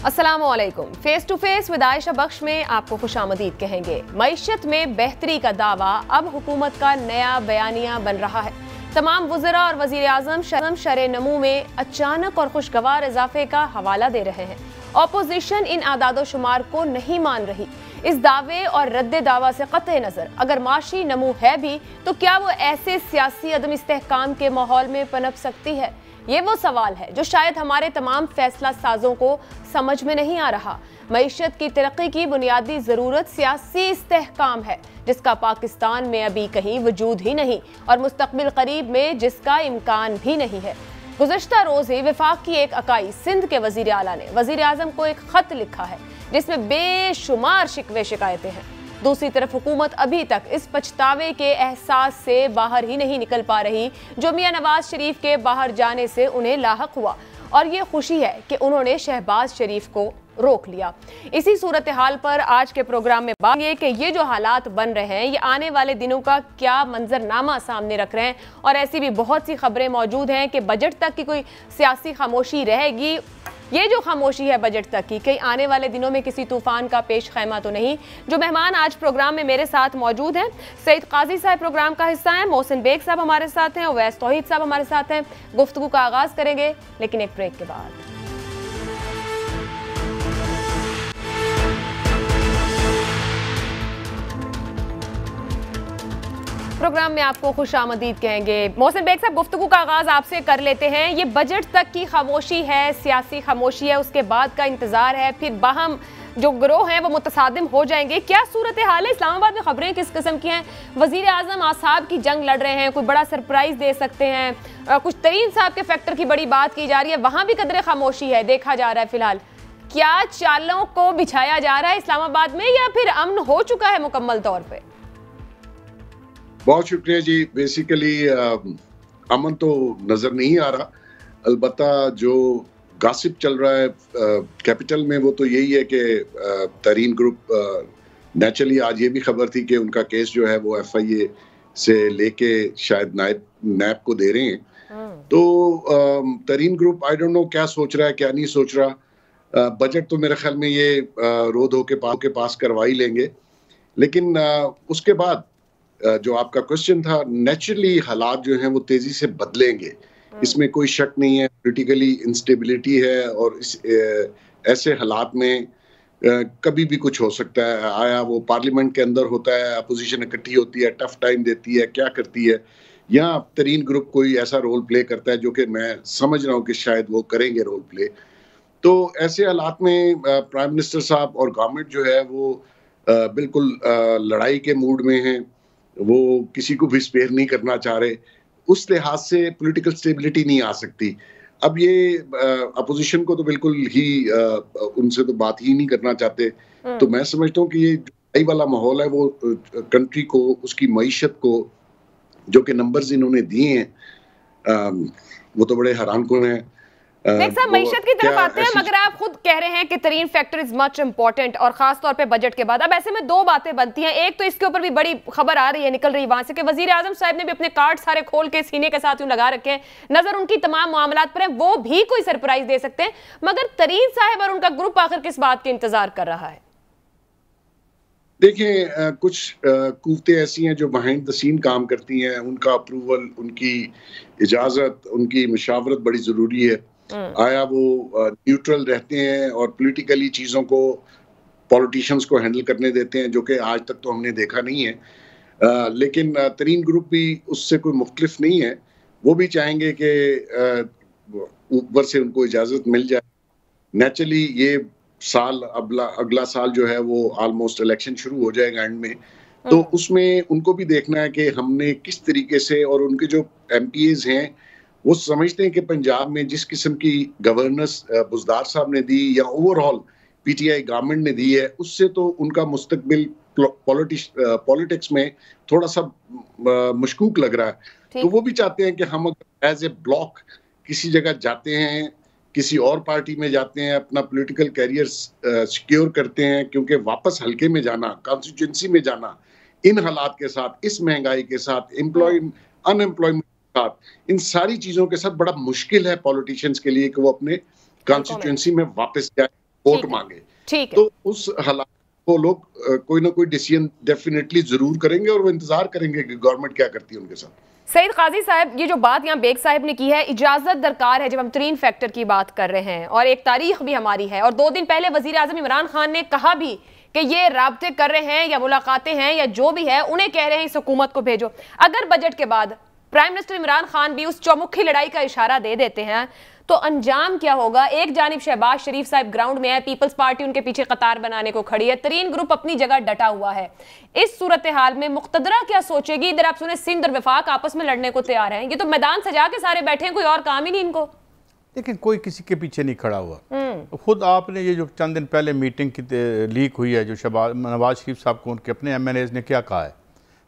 अस्सलामुअलैकुम। Face to face with Ayesha Bakhsh में आपको खुशामदीद कहेंगे। मईशत में बेहतरी का दावा अब हुकूमत का नया बयानिया बन रहा है। तमाम वज़रा और वज़ीर आज़म शरह नमू में अचानक और खुशगवार इजाफे का हवाला दे रहे हैं। अपोजिशन इन आदादो शुमार को नहीं मान रही। इस दावे और रद्द दावा से कतई नज़र अगर माशी नमू है भी तो क्या वो ऐसे सियासी अदम इस्तेहकाम के माहौल में पनप सकती है? ये वो सवाल है जो शायद हमारे तमाम फैसला साजों को समझ में नहीं आ रहा। मईशत की तरक्की की बुनियादी ज़रूरत सियासी इस्तेहकाम है जिसका पाकिस्तान में अभी कहीं वजूद ही नहीं और मुस्तकबिल करीब में जिसका इम्कान भी नहीं है। गुज़श्ता रोज़ ही वफाक की एक अकाई सिंध के वज़ीर आला ने वज़ीर आज़म को एक ख़त लिखा है जिसमें बेशुमार शिकवे शिकायतें हैं। दूसरी तरफ हुकूमत अभी तक इस पछतावे के एहसास से बाहर ही नहीं निकल पा रही जो मियां नवाज शरीफ के बाहर जाने से उन्हें लाहक हुआ, और ये खुशी है कि उन्होंने शहबाज शरीफ को रोक लिया। इसी सूरत हाल पर आज के प्रोग्राम में बात ये कि ये जो हालात बन रहे हैं ये आने वाले दिनों का क्या मंजरनामा सामने रख रहे हैं, और ऐसी भी बहुत सी खबरें मौजूद हैं कि बजट तक की कोई सियासी खामोशी रहेगी। ये जो खामोशी है बजट तक की, कहीं आने वाले दिनों में किसी तूफान का पेश खैमा तो नहीं। जो मेहमान आज प्रोग्राम में मेरे साथ मौजूद हैं, सईद काजी साहब प्रोग्राम का हिस्सा हैं, मोहसिन बेग साहब हमारे साथ हैं, उवैस तौहीद साहब हमारे साथ हैं। गुफ्तगू का आगाज करेंगे लेकिन एक ब्रेक के बाद। प्रोग्राम में आपको खुशामदीद कहेंगे। मोहसिन बेग साहब, गुफ्तगू का आगाज आपसे कर लेते हैं। ये बजट तक की खामोशी है, सियासी खामोशी है, उसके बाद का इंतजार है, फिर बाहम जो ग्रोह हैं वो मुतसादिम हो जाएंगे। क्या सूरत हाल है? इस्लामाबाद में खबरें किस किस्म की हैं? वजीर आजम आसाब की जंग लड़ रहे हैं, कोई बड़ा सरप्राइज दे सकते हैं, कुछ तरीन साहब के फैक्टर की बड़ी बात की जा रही है, वहां भी कदरे खामोशी है देखा जा रहा है। फिलहाल क्या चालों को बिछाया जा रहा है इस्लामाबाद में या फिर अमन हो चुका है मुकम्मल तौर पर? बहुत शुक्रिया जी। बेसिकली अमन तो नजर नहीं आ रहा, अलबत्ता जो गॉसिप चल रहा है कैपिटल में वो तो यही है कि तरीन ग्रुप नेचुरली आज ये भी खबर थी कि उनका केस जो है वो FIA से लेके शायद नैब को दे रहे हैं। तो तरीन ग्रुप आई डोंट नो क्या सोच रहा है क्या नहीं सोच रहा। बजट तो मेरे ख्याल में ये रोड के पास करवा ही लेंगे, लेकिन उसके बाद जो आपका क्वेश्चन था, नेचुरली हालात जो हैं वो तेजी से बदलेंगे, इसमें कोई शक नहीं है। पॉलिटिकली इंस्टेबिलिटी है और ऐसे हालात में कभी भी कुछ हो सकता है। आया वो पार्लियामेंट के अंदर होता है, अपोजिशन इकट्ठी होती है, टफ टाइम देती है, क्या करती है, या तरीन ग्रुप कोई ऐसा रोल प्ले करता है जो कि मैं समझ रहा हूँ कि शायद वो करेंगे रोल प्ले। तो ऐसे हालात में प्राइम मिनिस्टर साहब और गवर्नमेंट जो है वो बिल्कुल लड़ाई के मूड में है, वो किसी को भी स्पेयर नहीं करना चाह रहे। उस लिहाज से पॉलिटिकल स्टेबिलिटी नहीं आ सकती। अब ये अपोजिशन को तो बिल्कुल ही उनसे तो बात ही नहीं करना चाहते। तो मैं समझता हूँ कि ये लड़ाई वाला माहौल है वो कंट्री को, उसकी मईशत को, जो कि नंबर्स इन्होंने दिए हैं वो तो बड़े हैरानकुन हैं। साहब मईशत की तरफ आते हैं, मगर आप खुद कह रहे हैं कि तरीन फैक्टर इज मच इंपॉर्टेंट और खास तौर पे बजट के बाद। अब ऐसे में दो बातें बनती हैं। एक तो इसके ऊपर भी बड़ी खबर आ रही है, निकल रही है वहां से कि वजीर आजम साहब ने भी अपने कार्ड सारे खोल के सीने के साथ यूं लगा रखे हैं, नजर उनकी तमाम मामलात पर है, वो भी कोई सरप्राइज दे सकते हैं। मगर तरीन साहब और उनका ग्रुप आखिर किस बात के इंतजार कर रहा है? देखिए, कुछ कुव्वतें ऐसी हैं जो बिहाइंड द सीन काम करती हैं, उनका अप्रूवल, उनकी इजाजत, उनकी मुशावरत बड़ी जरूरी है। आया वो न्यूट्रल रहते हैं और पॉलिटिकली चीज़ों को पॉलिटिशियंस को हैंडल करने देते हैं, जो कि आज तक तो हमने देखा नहीं है। लेकिन तरीन ग्रुप भी उससे कोई मुख्तलिफ नहीं है। वो भी चाहेंगे कि ऊपर से उनको इजाज़त मिल जाए। नेचुरली ये साल अगला साल जो है वो ऑलमोस्ट इलेक्शन शुरू हो जाएगा एंड में, तो उसमें उनको भी देखना है कि हमने किस तरीके से, और उनके जो MPs हैं वो समझते हैं कि पंजाब में जिस किस्म की गवर्नेंस बुज़दार साहब ने दी या ओवरऑल PTI गवर्नमेंट ने दी है, उससे तो उनका मुस्तकबिल पॉलिटिक्स में थोड़ा सा मशकूक लग रहा है। तो वो भी चाहते हैं कि हम एज ए ब्लॉक किसी जगह जाते हैं, किसी और पार्टी में जाते हैं, अपना पॉलिटिकल कैरियर सिक्योर करते हैं, क्योंकि वापस हल्के में जाना, कॉन्स्टिट्यूंसी में जाना, इन हालात के साथ, इस महंगाई के साथ, अनएम्प्लॉयमेंट के साथ, इन सारी चीजों के साथ बड़ा मुश्किल है पॉलिटिशियंस के लिए कि वो अपने कॉन्स्टिट्यूंसी में वापस जाए वोट मांगे, ठीक है। तो उस हालात वो लोग कोई ना कोई डिसीजन डेफिनेटली जरूर करेंगे और वो इंतजार करेंगे कि गवर्नमेंट क्या करती है उनके साथ। सईद काजी साहब, ये जो बात यहाँ बेग साहब ने की है, इजाजत दरकार है जब हम 3 फैक्टर की बात कर रहे हैं और एक तारीख भी हमारी है, और 2 दिन पहले वजीर आजम इमरान खान ने कहा भी कि ये राब्ते कर रहे हैं या मुलाकातें हैं या जो भी है, उन्हें कह रहे हैं इस हुकूमत को भेजो। अगर बजट के बाद प्राइम मिनिस्टर इमरान खान भी उस चौमुखी लड़ाई का इशारा दे देते हैं तो अंजाम क्या होगा? एक जानिब शहबाज शरीफ साहब ग्राउंड में है, पीपल्स पार्टी उनके पीछे कतार बनाने को खड़ी है, तरीन ग्रुप अपनी जगह डटा हुआ है। इस सूरत हाल में मुक्तदरा क्या सोचेगी? इधर आप सुने सिंध और वफाक आपस में लड़ने को तैयार हैं, ये तो मैदान सजा के सारे बैठे हैं, कोई और काम ही नहीं इनको। लेकिन कोई किसी के पीछे नहीं खड़ा हुआ। खुद आपने ये जो चंद दिन पहले मीटिंग की लीक हुई है, जो नवाज शरीफ साहब को उनके अपने MNAs ने क्या कहा है,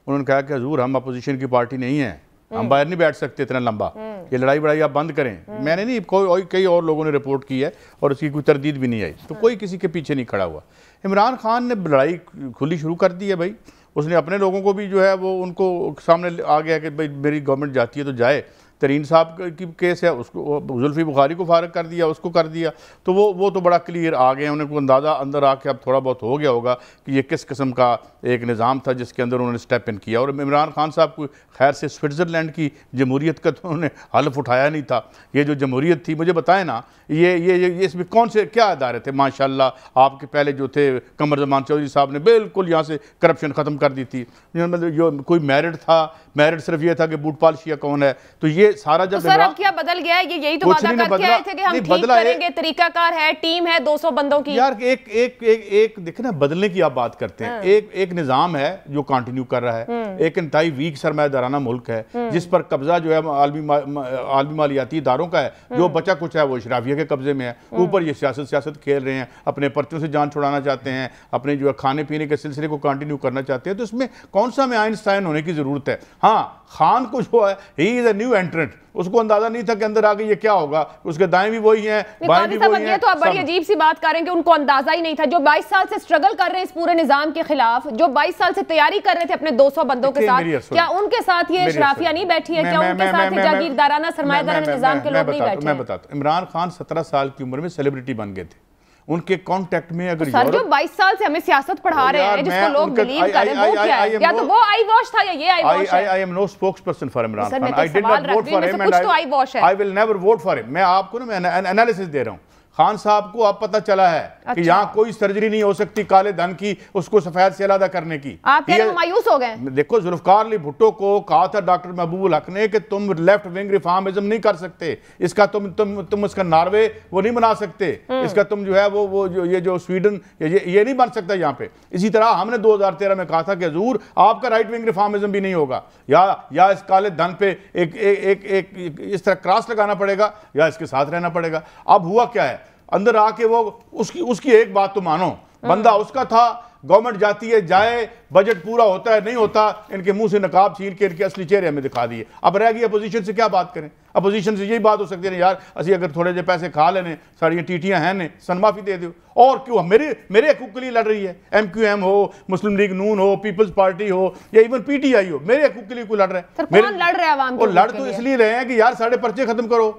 उन्होंने कहा कि हुजूर हम अपोजिशन की पार्टी नहीं है, हम बाहर नहीं बैठ सकते इतना लंबा, ये लड़ाई बड़ाई आप बंद करें। मैंने नहीं, कई और लोगों ने रिपोर्ट की है और उसकी कोई तरदीद भी नहीं आई, तो कोई किसी के पीछे नहीं खड़ा हुआ। इमरान खान ने लड़ाई खुली शुरू कर दी है भाई, उसने अपने लोगों को भी जो है वो उनको सामने आ गया कि भाई मेरी गवर्नमेंट जाती है तो जाए। तरीन साहब की केस है, उसको जुल्फी बुखारी को फारग कर दिया, उसको कर दिया, तो वो तो बड़ा क्लियर आ गए, उनको अंदाज़ा अंदर आके अब थोड़ा बहुत हो गया होगा कि ये किस किस्म का एक निज़ाम था जिसके अंदर उन्होंने स्टेप इन किया। और इमरान खान साहब को खैर से स्विट्ज़रलैंड की जमहूरियत का तो उन्होंने हल्फ उठाया नहीं था। ये जो जमहूरियत थी, मुझे बताएं ना, ये इसमें कौन से क्या अदारे थे? माशाल्लाह आपके पहले जो थे कमर ज़मान चौधरी साहब ने बिल्कुल यहाँ से करप्शन ख़त्म कर दी थी। मतलब जो कोई मेरिट था, मेरिट सिर्फ ये था कि बूट पालिशिया कौन है, तो ये सारा जब तो सर अब क्या बदल गया है? ये यही तो वादा करके आए थे कि हम ठीक करेंगे, तरीकाकार है, टीम है 200 बंदों की। यार एक देखे ना, बदलने की आप बात करते हैं। एक निजाम है जो कंटिन्यू कर रहा है, एक इंतहाई वीक सरमायादाराना मुल्क है जिस पर कब्जा जो है आलमी मालियाती इदारों का है, जो बचा कुछ है वो इशराफिया के कब्जे में है। ऊपर ये सियासत खेल रहे हैं, अपने पर्चों से जान छुड़ाना चाहते हैं, अपने जो है खाने पीने के सिलसिले को कंटिन्यू करना चाहते हैं। तो इसमें कौन सा में आइंस्टाइन होने की जरूरत है? हाँ, खान को जो है ही इज अ न्यू एंट्रेंट, उसको अंदाजा नहीं था कि अंदर आगे ये क्या होगा, उसके दाएं भी वही हैं, बाएं भी वही हैं। तो आप बड़ी अजीब सी बात कर रहे हैं कि उनको अंदाजा ही नहीं था। जो 22 साल से स्ट्रगल कर रहे हैं इस पूरे निजाम के खिलाफ, जो 22 साल से तैयारी कर रहे थे अपने 200 बंदों के साथ, क्या उनके साथ ये इशराफिया नहीं बैठी है? क्या उनके साथ ये जागीरदाराना सरमायादाराना निजाम के लोग नहीं बैठे? मैं बताता हूं, इमरान खान 17 साल की उम्र में सेलिब्रिटी बन गए थे। उनके कांटेक्ट में अगर सर जो 22 साल से हमें सियासत पढ़ा रहे हैं, जिसको लोग बिलीव कर रहे हैं, वो क्या है? या तो वो आई वॉश था या ये आई वॉश है। I am no spokesperson for Imran Khan, I did not vote for him and I will never vote for him. मैं आपको ना एनालिसिस दे रहा हूं। खान साहब को अब पता चला है कि यहाँ कोई सर्जरी नहीं हो सकती काले धन की, उसको सफेद से अलग करने की। आप मायूस हो गए? देखो, जुल्फकार अली भुट्टो को कहा था डॉक्टर महबूबुल हक ने कि तुम लेफ्ट विंग रिफॉर्मिज्म नहीं कर सकते, इसका तुम इसका नॉर्वे वो नहीं बना सकते, इसका तुम जो है वो जो ये जो स्वीडन ये नहीं बन सकता यहाँ पे। इसी तरह हमने 2013 में कहा था कि हजूर आपका राइट विंग रिफॉर्मिज्म भी नहीं होगा, या इस काले धन पे एक इस तरह क्रॉस लगाना पड़ेगा या इसके साथ रहना पड़ेगा। अब हुआ क्या है, अंदर आके वो उसकी एक बात तो मानो, बंदा उसका था, गवर्नमेंट जाती है जाए, बजट पूरा होता है नहीं होता, इनके मुंह से नकाब छीन के इनके असली चेहरे हमें दिखा दिए। अब रह गई अपोजिशन से क्या बात करें? अपोजिशन से यही बात हो सकती है यार, असि अगर थोड़े जे पैसे खा लेने, साड़ी टीटियां हैं ने, सन माफी दे दो। और क्यों मेरे हकूक के लिए लड़ रही है? MQM हो, मुस्लिम लीग नून हो, पीपल्स पार्टी हो या इवन PTI हो, मेरे हकूक के लिए कोई लड़ रहा है? कौन लड़ रहा है आवाम के? वो लड़ तो इसलिए रहे हैं कि यार साढ़े पर्चे खत्म करो।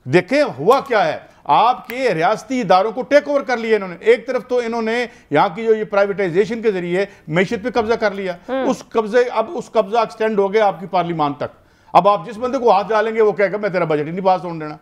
देखें हुआ क्या है, आपके रियासती इदारों को टेक ओवर कर लिया इन्होंने। एक तरफ तो इन्होंने यहाँ की जो ये प्राइवेटाइजेशन के जरिए मैशत पे कब्जा कर लिया, उस कब्जा एक्सटेंड हो गया आपकी पार्लियामान तक। अब आप जिस बंदे को हाथ डालेंगे वो कहेगा मैं तेरा बजट ही नहीं पास होने देना।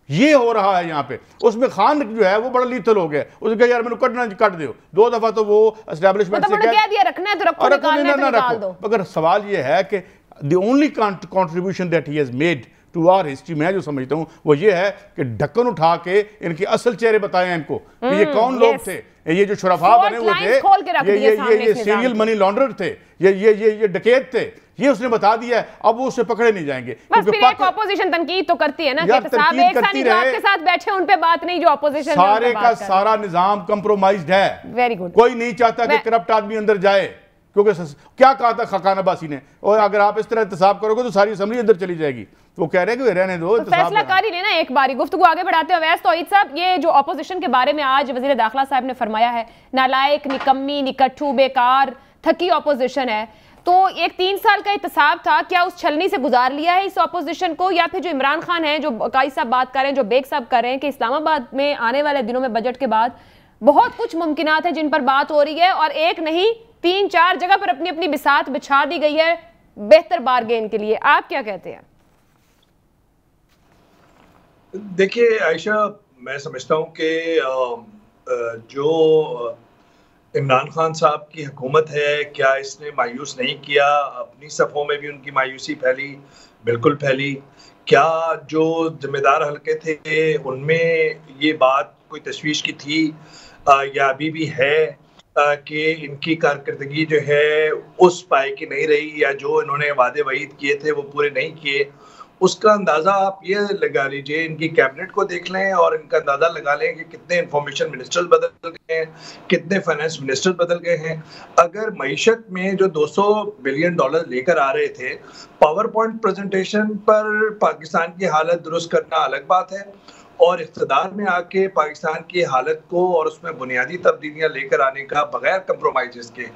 ये हो रहा है यहाँ पे। उसमें खान जो है वो बड़ा लीथल हो गया, उसने कहा यार मैंने कट दो। 2 दफा तो वो एस्टैब्लिशमेंट से कह दिया रखना है तो रखो, निकालना है तो निकाल दो। मगर सवाल ये है कि the only contribution that he has made to our history, मैं जो समझता हूं वो ये है कि ढक्कन उठा के इनके असल चेहरे बताए इनको कि ये कौन लोग थे, ये जो शुरफा बने हुए थे, ये सीरियल मनी लॉन्ड्रर थे, ये डकैत थे, ये उसने बता दिया है। अब वो उससे पकड़े नहीं जाएंगे। बस फिर एक ऑपोजिशन तनकीद तो करती है ना कि साहब एक साथ जो आपके साथ बैठे उन पे बात नहीं, जो ऑपोजिशन सारे का सारा निजाम कंप्रोमाइज्ड है। Very good. कोई नहीं चाहता कि करप्ट आदमी अंदर जाए, क्योंकि क्या कहा था खाकान अब्बासी ने, और अगर आप इस तरह एहतसाब करोगे तो सारी असेंबली अंदर चली जाएगी। वो कह रहे हैं कि रहने दो, तो फैसला कारी लेना एक बारी। गुफ्तगू आगे बढ़ाते हुए अवैस तौहीद साहब, ये जो ऑपोजिशन के बारे में आज वजीर दाखिला साहब ने फरमाया है नालायक, निकम्मी, निकट्ठू, बेकार, थकी ऑपोजिशन है, तो एक 3 साल का एहतसाब था, क्या उस छलनी से गुजार लिया है इस ऑपोजिशन को? या फिर जो इमरान खान है, जो काई साहब बात कर रहे हैं, जो बेग साहब कर रहे हैं कि इस्लामाबाद में आने वाले दिनों में बजट के बाद बहुत कुछ मुमकिनात है जिन पर बात हो रही है, और एक नहीं 3-4 जगह पर अपनी अपनी बिसात बिछा दी गई है बेहतर बारगेन के लिए। आप क्या कहते हैं? देखिए आयशा, मैं समझता हूँ कि जो इमरान खान साहब की हुकूमत है, क्या इसने मायूस नहीं किया? अपनी सफ़ों में भी उनकी मायूसी फैली, बिल्कुल फैली। क्या जो जिम्मेदार हल्के थे उनमें ये बात कोई तशवीश की थी या अभी भी है कि इनकी कारकर्दगी जो है उस पाए की नहीं रही, या जो इन्होंने वादे वईद किए थे वो पूरे नहीं किए? उसका अंदाज़ा आप ये लगा लीजिए, इनकी कैबिनेट को देख लें और इनका अंदाज़ा लगा लें कि कितने इंफॉर्मेशन मिनिस्टर्स बदल गए हैं, कितने फाइनेंस मिनिस्टर्स बदल गए हैं। अगर मईशत में जो $200 बिलियन लेकर आ रहे थे, पावर पॉइंट प्रेजेंटेशन पर पाकिस्तान की हालत दुरुस्त करना अलग बात है, और इक़्तिदार में आके पाकिस्तान की हालत को और उसमें बुनियादी तब्दीलियां लेकर आने का बगैर कंप्रोमाइज़ के,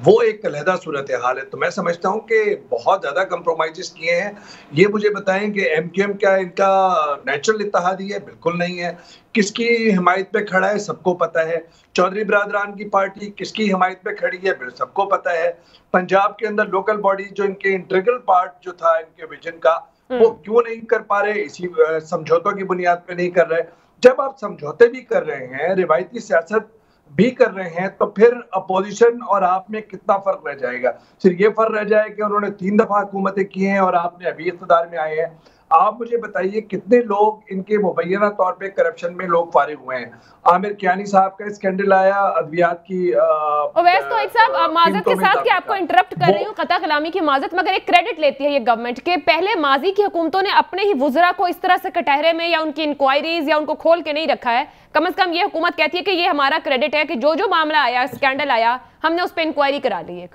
वो एक अलहदा सूरत हाल है। तो मैं समझता हूँ कि बहुत ज़्यादा कंप्रोमाइज़ किए हैं। ये मुझे बताएं कि MQM क्या इनका नेचुरल इत्तेहादी है? बिल्कुल नहीं है। किसकी हिमायत पे खड़ा है? सबको पता है। चौधरी बरादरान की पार्टी किसकी हिमायत पे खड़ी है? सबको पता है। पंजाब के अंदर लोकल बॉडीज जो इनके इंटीग्रल पार्ट जो था इनके विजन का, वो क्यों नहीं कर पा रहे? इसी समझौतों की बुनियाद पे नहीं कर रहे। जब आप समझौते भी कर रहे हैं, रिवायती सियासत भी कर रहे हैं, तो फिर अपोजिशन और आप में कितना फर्क रह जाएगा? सिर्फ ये फर्क रह जाए कि उन्होंने 3 दफा हुकूमतें की हैं और आपने अभी इक़्तिदार में आए हैं। आप मुझे बताइए कितने लोग इनके मुबैना तौर पे करप्शन में लोग फारिग हुए हैं? आमिर कियानी साहब का स्कैंडल आया अद्वियात की। ओवैस तोइब साहब, माजरत के साथ कि आपको इंटरप्ट कर रही हूँ, कता कलामी की माजरत, मगर एक क्रेडिट लेती है ये गवर्नमेंट के, पहले माजी की हुकूमतों ने अपने ही वुज़रा को इस तरह से कटहरे में या उनकी इंक्वायरीज या उनको खोल के नहीं रखा है। कम से कम ये हुकूमत कहती है कि ये हमारा क्रेडिट है कि जो जो मामला आया, स्कैंडल आया, हमने उस पर इंक्वायरी करा ली है।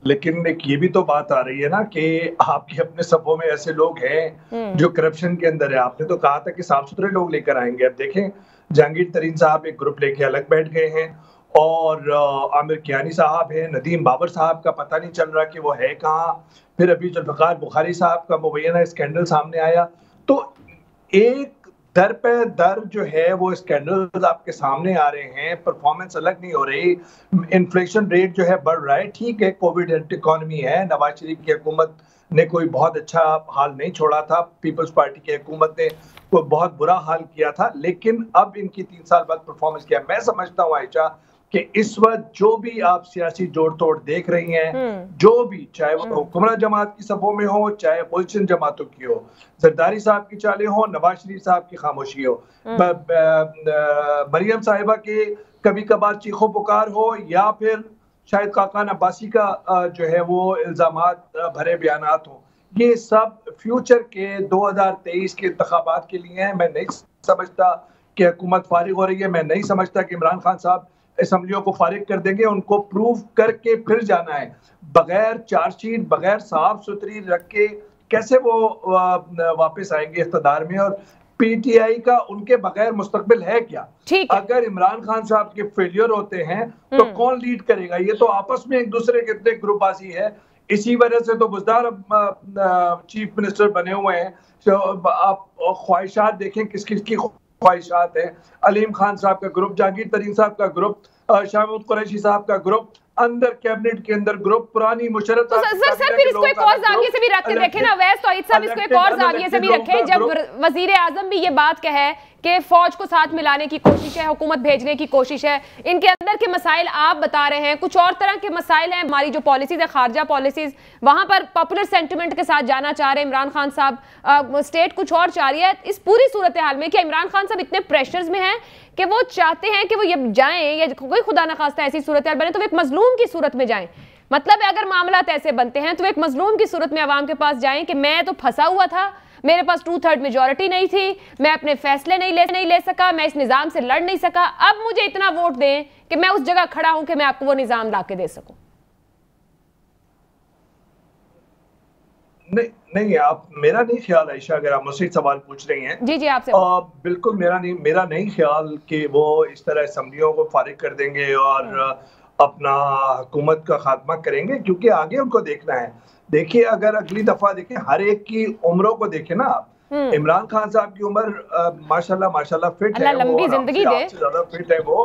लेकिन एक ये भी तो बात आ रही है ना कि आपके अपने सफों में ऐसे लोग हैं जो करप्शन के अंदर है। आपने तो कहा था कि साफ सुथरे लोग लेकर आएंगे। अब देखें, जहांगीर तरीन साहब एक ग्रुप लेके अलग बैठ गए हैं, और आमिर कियानी साहब है, नदीम बाबर साहब का पता नहीं चल रहा कि वो है कहाँ। फिर अभी जुल्फ़िकार बुखारी साहब का मुबैना स्कैंडल सामने आया। तो एक दर पे दर जो है वो स्कैंडल्स आपके सामने आ रहे हैं, परफॉर्मेंस अलग नहीं हो रही, इन्फ्लेशन रेट जो है बढ़ रहा है। ठीक है, कोविड इकोनॉमी है, नवाज शरीफ की हुकूमत ने कोई बहुत अच्छा हाल नहीं छोड़ा था, पीपल्स पार्टी की हुकूमत ने कोई बहुत बुरा हाल किया था, लेकिन अब इनकी 3 साल बाद परफॉर्मेंस किया। मैं समझता हूँ आयशा कि इस वक्त जो भी आप सियासी जोड़ तोड़ देख रही हैं, जो भी, चाहे वो हुक्मरान जमात की सफों में हो, चाहे अपोजिशन जमातों की हो, जरदारी साहब की चालें हो, नवाज शरीफ साहब की खामोशी हो, मरियम साहिबा के कभी कभार चीखो पुकार हो, या फिर शायद काकान अब्बासी का जो है वो इल्जामात भरे बयानात हो, ये सब फ्यूचर के 2023 के इंतखाबात के लिए हैं। मैं नहीं समझता कि हुकूमत फारिग हो रही है। मैं नहीं समझता कि इमरान खान साहब असम्बलियों को फारिग कर देंगे। उनको प्रूव करके फिर जाना है, बगैर चार्जशीट, बगैर साफ सुथरी रख के कैसे वो वापस आएंगे इख्तिदार में? और PTI का उनके बगैर मुस्तकबिल है क्या? अगर इमरान खान साहब के फेलियर होते हैं तो कौन लीड करेगा? ये तो आपस में एक दूसरे के इतने ग्रुपबाजी है। इसी वजह से तो बुज़दार चीफ मिनिस्टर बने हुए हैं। तो आप ख्वाहिशात देखें किस किस की ख्वाहिशात है। अलीम खान साहब का ग्रुप, जहांगीर तरीन साहब का ग्रुप, शाहमूद कुरैशी साहब का ग्रुप, अंदर कैबिनेट के अंदर ग्रुप, पुरानी मुशर्रफ सर फिर इसको एक और जाविये से भी रख के देखें ना वैस तोइब साहब, इसको एक और जाविये से भी रखें। जब वजीर आजम भी ये बात कहे कि फौज को साथ मिलाने की कोशिश है, हुकूमत भेजने की कोशिश है, इनके अंदर के मसाइल आप बता रहे हैं, कुछ और तरह के मसाइल हैं। हमारी जो पॉलिसीज है, खारजा पॉलिसीज, वहां पर पॉपुलर सेंटिमेंट के साथ जाना चाह रहे हैं इमरान खान साहब, स्टेट कुछ और चाह रही है। इस पूरी सूरत हाल में क्या इमरान खान साहब इतने प्रेशर्स में हैं कि वो चाहते हैं कि वो ये जाएं, या कोई खुदा न खास्ता ऐसी सूरत हाल बने तो वो एक मजलूम की सूरत में जाएं? मतलब है अगर मामला ऐसे बनते हैं तो एक मजलूम की सूरत में अवाम के पास जाएं कि मैं तो फंसा हुआ था, मेरे पास 2/3 मेजॉरिटी नहीं थी, मैं अपने फैसले नहीं ले सका, मैं इस निज़ाम से लड़ नहीं सका, अब मुझे इतना वोट दें कि मैं उस जगह खड़ा हूं कि मैं आपको वो निज़ाम ला के दे सकूं। नहीं, आप, मेरा नहीं ख्याल आयशा, अगर आप मुझसे सवाल पूछ रही हैं। जी आपसे बिल्कुल मेरा नहीं ख्याल कि वो इस तरह असम्बलियों को फारिग कर देंगे और अपना हुकूमत का खात्मा करेंगे, क्योंकि आगे उनको देखना है। देखिए, अगर अगली दफा देखें, हर एक की उम्रों को देखें ना आप, इमरान खान साहब की उम्र माशाल्लाह फिट है, लंबी जिंदगी दे, आपसे ज्यादा फिट है वो,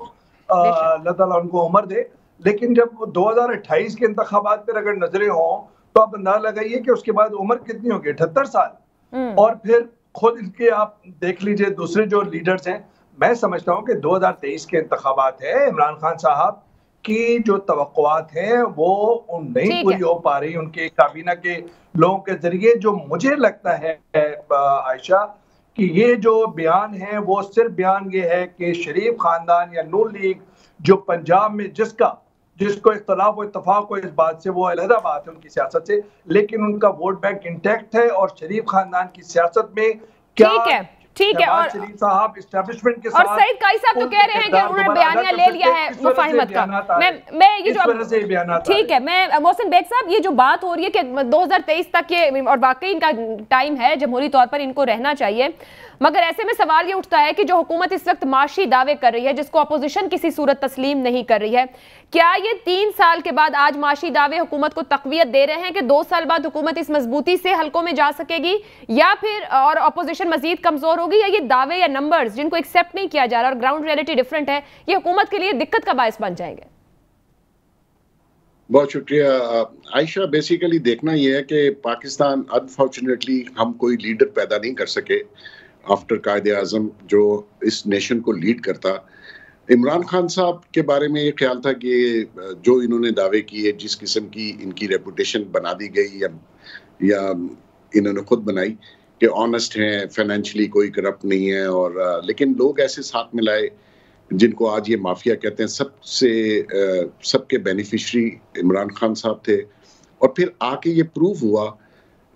अल्लाह ताला उनको उम्र दे। लेकिन जब 2028 के इंतखाबात पर अगर नजरें हों तो आप अंदाजा लगाइए कि उसके बाद उम्र कितनी होगी, 78 साल। और फिर खुद इनके आप देख लीजिए दूसरे जो लीडर्स हैं, मैं समझता हूँ कि 2023 के इंतखाबात है, इमरान खान साहब की जो तवक्कुआत हैं वो नहीं पूरी हो पा रही उनके काबीना के लोगों के जरिए। जो मुझे लगता है आयशा कि ये जो बयान है वो सिर्फ बयान ये है कि शरीफ खानदान या नून लीग जो पंजाब में जिसको इख्तलाफ और इत्तफाक हो इस बात से, वो अलहदा बात है उनकी सियासत से, लेकिन उनका वोट बैंक इंटैक्ट है। और शरीफ खानदान की सियासत में क्या ठीक है और शरीफ साहब एस्टैब्लिशमेंट के और सईद काई साहब तो कह रहे हैं कि उन्होंने बयानिया ले लिया है मुफाहिमत का। मैं ये जो ठीक है, मैं मोहसिन बेग साहब, ये जो बात हो रही है कि 2023 तक ये, और वाकई इनका टाइम है, जमहूरी तौर पर इनको रहना चाहिए, मगर ऐसे में सवाल ये उठता है कि जो हुकूमत इस वक्त माशी दावे कर रही है जिसको अपोजिशन किसी सूरत तस्लीम नहीं कर रही है, क्या ये 3 साल के बाद आज माशी दावे हुकूमत को तकवीयत दे रहे हैं कि 2 साल बाद हुकूमत इस मजबूती से हलकों में जा सकेगी, या फिर और अपोजिशन मजीद कमजोर होगी, या ये दावे या नंबर्स जिनको एक्सेप्ट नहीं किया जा रहा और ग्राउंड रियलिटी डिफरेंट है, ये हुकूमत के लिए दिक्कत का बायस बन जाएंगे? बहुत शुक्रिया आयशा। बेसिकली देखना यह है कि पाकिस्तान अनफॉर्चुनेटली हम कोई लीडर पैदा नहीं कर सके आफ्टर कायदे आज़म जो इस नेशन को लीड करता। इमरान खान साहब के बारे में ये ख्याल था कि जो इन्होंने दावे किए, जिस किस्म की इनकी रेपुटेशन बना दी गई या इन्होंने खुद बनाई कि ऑनेस्ट हैं, फाइनेंशियली कोई करप्ट नहीं है, और लेकिन लोग ऐसे साथ मिलाए जिनको आज ये माफिया कहते हैं, सबके बेनिफिशरी इमरान खान साहब थे। और फिर आके ये प्रूव हुआ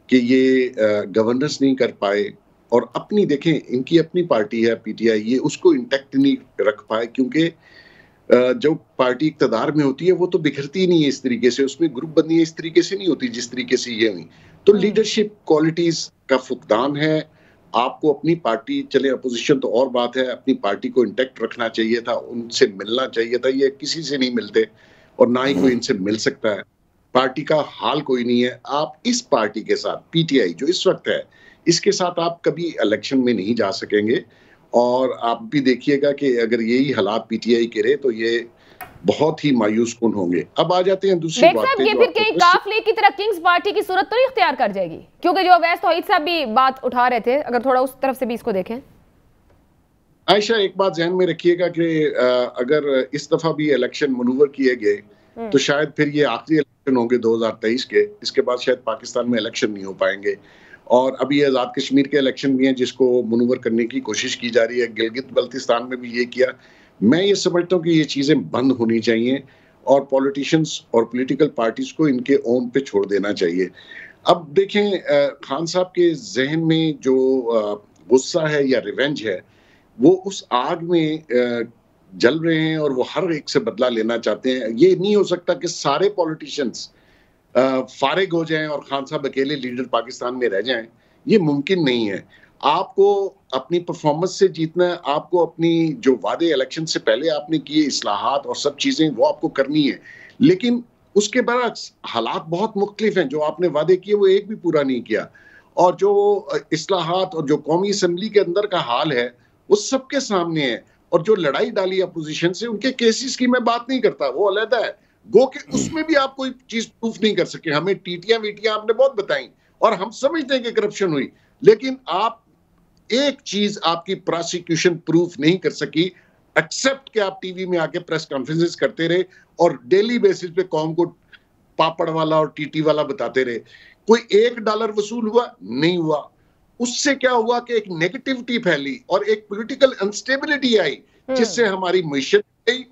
कि ये गवर्नेंस नहीं कर पाए, और अपनी देखें इनकी अपनी पार्टी है पीटीआई, ये उसको इंटैक्ट नहीं रख पाए, क्योंकि जो पार्टी इक़्तिदार में होती है वो तो बिखरती नहीं है इस तरीके से, उसमें ग्रुप बंदियां इस तरीके से नहीं होती जिस तरीके से ये हुई। तो लीडरशिप क्वालिटीज का फुकदान है। आपको अपनी पार्टी, चले अपोजिशन तो और बात है, अपनी पार्टी को इंटैक्ट रखना चाहिए था, उनसे मिलना चाहिए था। ये किसी से नहीं मिलते और ना ही कोई इनसे मिल सकता है। पार्टी का हाल कोई नहीं है। आप इस पार्टी के साथ, पीटीआई जो इस वक्त है, इसके साथ आप कभी इलेक्शन में नहीं जा सकेंगे। और आप भी देखिएगा कि अगर यही हालात पीटीआई के रहे तो ये बहुत ही मायूस कुन होंगे। अब आ जाते हैं दूसरी बात पे, ये फिर कहीं काफ लीग की तरह किंग्स पार्टी की सूरत तो नहीं इख्तियार कर जाएगी, क्योंकि जो अवैस तौहीद साहब भी बात उठा रहे थे, अगर थोड़ा उस तरफ से भी इसको देखें। आयशा एक बात ध्यान में रखिएगा कि अगर इस दफा भी इलेक्शन मनूवर किए गए तो शायद फिर ये आखिरी इलेक्शन होंगे 2023 के, इसके बाद शायद पाकिस्तान में इलेक्शन नहीं हो पाएंगे। और अभी आज़ाद कश्मीर के इलेक्शन भी हैं जिसको मनूवर करने की कोशिश की जा रही है, गिलगित बल्तिस्तान में भी ये किया। मैं ये समझता हूँ कि ये चीज़ें बंद होनी चाहिए और पॉलिटिशियंस और पॉलिटिकल पार्टीज को इनके ओन पे छोड़ देना चाहिए। अब देखें खान साहब के जहन में जो गुस्सा है या रिवेंज है, वो उस आग में जल रहे हैं और वो हर एक से बदला लेना चाहते हैं। ये नहीं हो सकता कि सारे पॉलिटिशियंस फारिग हो जाएं और खान साहब अकेले लीडर पाकिस्तान में रह जाएं। ये मुमकिन नहीं है। आपको अपनी परफॉर्मेंस से जीतना है, आपको अपनी जो वादे इलेक्शन से पहले आपने किए इस्लाहात और सब चीज़ें वो आपको करनी है, लेकिन उसके बाद हालात बहुत मुख्तलिफ हैं। जो आपने वादे किए वो एक भी पूरा नहीं किया, और जो इस्लाहात और जो कौमी असम्बली के अंदर का हाल है वो सबके सामने है। और जो लड़ाई डाली अपोजिशन से, उनके केसेस की मैं बात नहीं करता, वो अलग है, गो के उसमें भी आप कोई चीज प्रूफ नहीं कर सके। हमें टीटियां वीटियां आपने बहुत बताई और हम समझते हैं कि करप्शन हुई, लेकिन आप एक चीज आपकी प्रोसिक्यूशन प्रूफ नहीं कर सकी, एक्सेप्ट कि आप टीवी में आके प्रेस कॉन्फ्रेंसेस करते रहे और डेली बेसिस पे कौम को पापड़ वाला और टीटी वाला बताते रहे। कोई $1 वसूल हुआ? नहीं हुआ। उससे क्या हुआ कि एक नेगेटिविटी फैली और एक पॉलिटिकल अनस्टेबिलिटी आई, जिससे हमारी मईशत गई।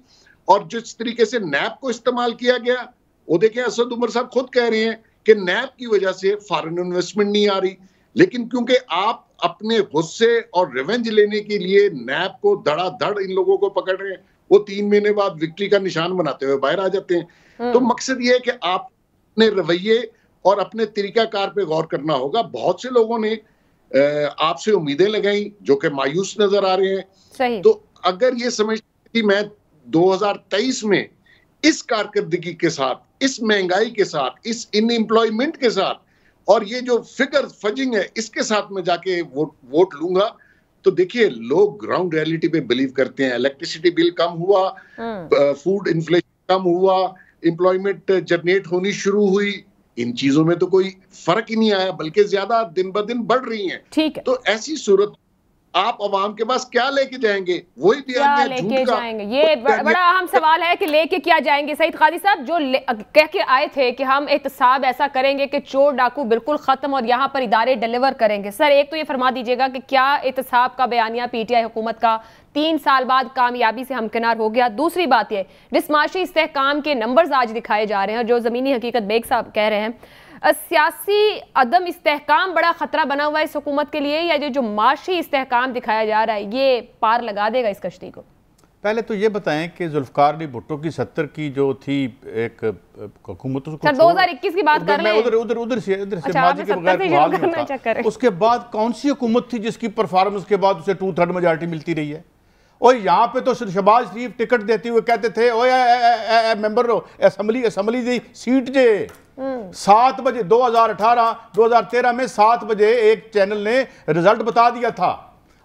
और जिस तरीके से नैब को इस्तेमाल किया गया, वो देखें असद उमर साहब खुद कह रहे हैं कि नैब की वजह से फॉरेन इन्वेस्टमेंट नहीं आ रही, लेकिन क्योंकि आप अपने गुस्से और रिवेंज लेने के लिए नैब को धड़ाधड़ इन लोगों को पकड़ रहे हैं, वो 3 महीने बाद विक्ट्री का निशान बनाते हुए बाहर आ जाते हैं। तो मकसद ये है कि आप अपने रवैये और अपने तरीकाकार पे गौर करना होगा। बहुत से लोगों ने आपसे उम्मीदें लगाई जो कि मायूस नजर आ रहे हैं। सही। तो अगर ये समझते कि मैं 2023 में इस कारकर्दगी के साथ, इस महंगाई के साथ, इस अनएम्प्लॉयमेंट के साथ और ये जो फिगर फजिंग है इसके साथ में जाके वोट लूंगा, तो देखिए लोग ग्राउंड रियलिटी पे बिलीव करते हैं। इलेक्ट्रिसिटी बिल कम हुआ, फूड इन्फ्लेशन कम हुआ, एम्प्लॉयमेंट जनरेट होनी शुरू हुई, इन चीजों में तो कोई फर्क ही नहीं आया, बल्कि ज्यादा दिन ब दिन बढ़ रही हैं। ठीक है, तो ऐसी सूरत आप अवाम के पास क्या लेके जाएंगे? वही क्या लेके जाएंगे, ये बड़ा अहम सवाल है कि लेके क्या जाएंगे। सईद काजी साहब जो कह के आए थे कि हम एहतसाब ऐसा करेंगे कि चोर डाकू बिल्कुल खत्म और यहाँ पर इदारे डिलीवर करेंगे, सर एक तो ये फरमा दीजिएगा कि क्या एहतसाब का बयानिया पीटीआई हुकूमत का 3 साल बाद कामयाबी से हमकिनार हो गया? दूसरी बात ये जिस माशी इस्तेहकाम के नंबर्स आज दिखाए जा रहे हैं, जो ज़मीनी हकीकत बेग साहब कह रहे हैं, सियासी अदम इस्तेहकाम बड़ा खतरा बना हुआ है इस हुकूमत के लिए, या जो माशी इस्तेहकाम दिखाया जा रहा है ये पार लगा देगा इस कश्ती को? पहले तो ये बताएं कि जुल्फकार अली भुट्टो की 70 की जो थी एक हुकूमत, सर 2021 की बात कर रहे हैं, उधर से माजी के बगैर, उसके बाद कौन सी हुकूमत थी जिसकी परफॉर्मेंस के बाद उसे 2/3 मेजॉरिटी मिलती रही है? और यहाँ पे तो शहबाज शरीफ टिकट देते हुए कहते थे ओए मेंबर असम्बली दी सीट जे 7 बजे 2013 में 7 बजे एक चैनल ने रिजल्ट बता दिया था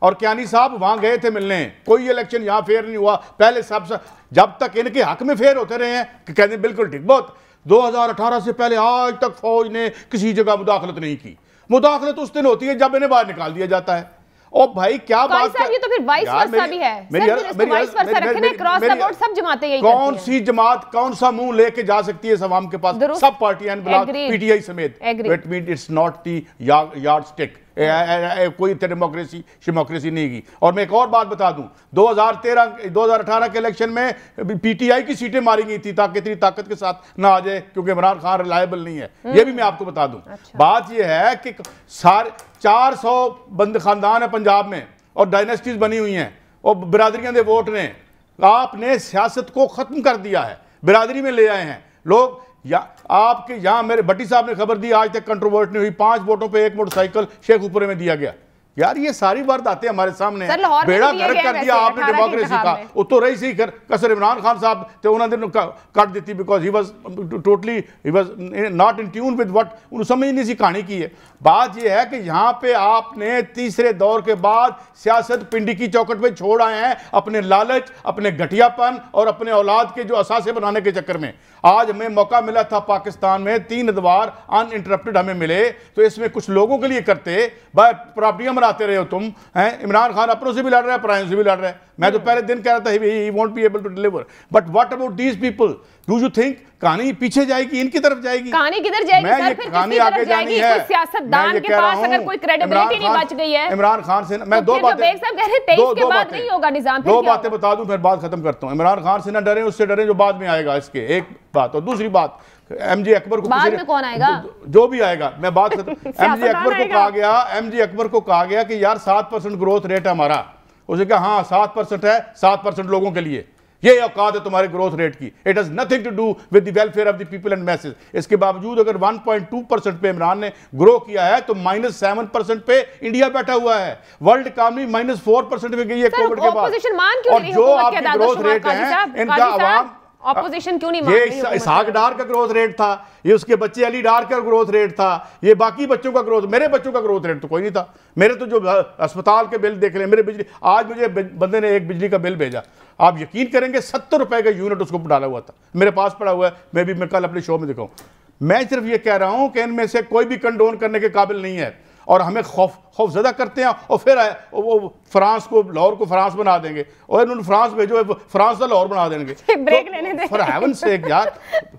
और क्यानी साहब वहां गए थे मिलने। कोई इलेक्शन यहाँ फेयर नहीं हुआ पहले, सब जब तक इनके हक में फेयर होते रहे हैं कि कहते हैं बिल्कुल ठीक। बहुत 2018 से पहले आज तक फौज ने किसी जगह मुदाखलत नहीं की। मुदाखलत उस दिन होती है जब इन्हें बाहर निकाल दिया जाता है। ओ भाई क्या बात है, ये तो फिर वाइस वर्सा भी है। कौन सी जमात कौन सा मुंह लेके जा सकती है इस अवाम के पास? सब पार्टियां पीटीआई समेत। It mean it's not the yard stick, कोई डेमोक्रेसी नहीं की। और मैं एक और बात बता दूं, 2018 के इलेक्शन में पीटीआई की सीटें मारी गई थी ताकि इतनी ताकत के साथ ना आ जाए क्योंकि इमरान खान रिलायबल नहीं है, ये भी मैं आपको बता दूं। अच्छा। बात ये है कि 400 बंद खानदान है पंजाब में और डायनेस्टीज बनी हुई हैं और बिरादरियां दे वोट ने आपने सियासत को खत्म कर दिया है, बिरादरी में ले आए हैं लोग। या आपके यहाँ मेरे भट्टी साहब ने खबर दी आज तक कंट्रोवर्ट नहीं हुई, 5 वोटों पे 1 मोटरसाइकिल शेखुपुरे में दिया गया। यार ये सारी वारदातें हमारे सामने बेड़ा गर्क कर दिया आपने डेमोक्रेसी का। वो तो रही सी कसर इमरान खान साहब थे उन्होंने काट दी थी because he was totally not in tune with what उन्होंने समझ नहीं सी कहानी की है। बात ये है कि यहाँ पे आपने तीसरे दौर के बाद सियासत पिंडी की चौखट पे छोड़ आए हैं अपने लालच, अपने घटियापन और अपने औलाद के जो असासे बनाने के चक्कर में। आज हमें मौका मिला था पाकिस्तान में 3 अदवार अनइंटरप्टेड हमें मिले, तो इसमें कुछ लोगों के लिए करते प्रॉपर्टियां बनाते रहे हो तुम हैं। इमरान खान अपनों से भी लड़ रहा है, परायों से भी लड़ रहा है। मैं तो पहले दिन कह रहा था he won't be able to deliver, but what about these people? Do you think कहानी पीछे जाएगी, इनकी तरफ जाएगी? कहानी किधर जाएगी सर? फिर कहानी आगे जानी है। सियासतदान के पास अगर कोई क्रेडिबिलिटी नहीं बच गई है इमरान खान से, मैं दो बातें नहीं होगा निजाम, 2 बातें बता दूं फिर बात खत्म करता हूं। इमरान खान से ना डरे, उससे डरे जो बाद में आएगा, इसके एक बात। और दूसरी बात, एमजे अकबर को बाद में कौन आएगा? जो भी आएगा, मैं बात एमजे अकबर को कहा गया कि यार 7% ग्रोथ रेट है हमारा। उसे कहा हाँ 7% है, 7% लोगों के लिए, ये औकात है तुम्हारे ग्रोथ रेट की। It has nothing to do with the welfare of the people and message. इसके बावजूद अगर 1.2% पे इमरान ने ग्रो किया है तो -7% पे इंडिया बैठा हुआ है। वर्ल्ड इकॉनमी -4% पे गई है कोविड के बाद। और जो आपकी ग्रोथ रेट है इनका अवाम ऑपोजिशन क्यों नहीं मान रही? ये इसहाक डार का ग्रोथ रेट था, ये उसके बच्चे अली डार का ग्रोथ रेट था, ये बाकी बच्चों का ग्रोथ, मेरे बच्चों का ग्रोथ रेट तो कोई नहीं था। मेरे तो जो अस्पताल के बिल देख रहे हैं, मेरे बिजली, आज मुझे बंदे ने एक बिजली का बिल भेजा, आप यकीन करेंगे 70 रुपए का यूनिट उसको डाला हुआ था, मेरे पास पड़ा हुआ है। मैं कल अपने शो में दिखाऊं। मैं सिर्फ ये कह रहा हूं कि इनमें से कोई भी कंडोन करने के काबिल नहीं है और हमें खौफजदा करते हैं और फिर वो फ्रांस को, लाहौर को फ्रांस बना देंगे और इन्होंने फ्रांस भेजो, फ्रांस का लाहौर बना देंगे। ब्रेक लेने दें फॉर हेवन्स सेक यार,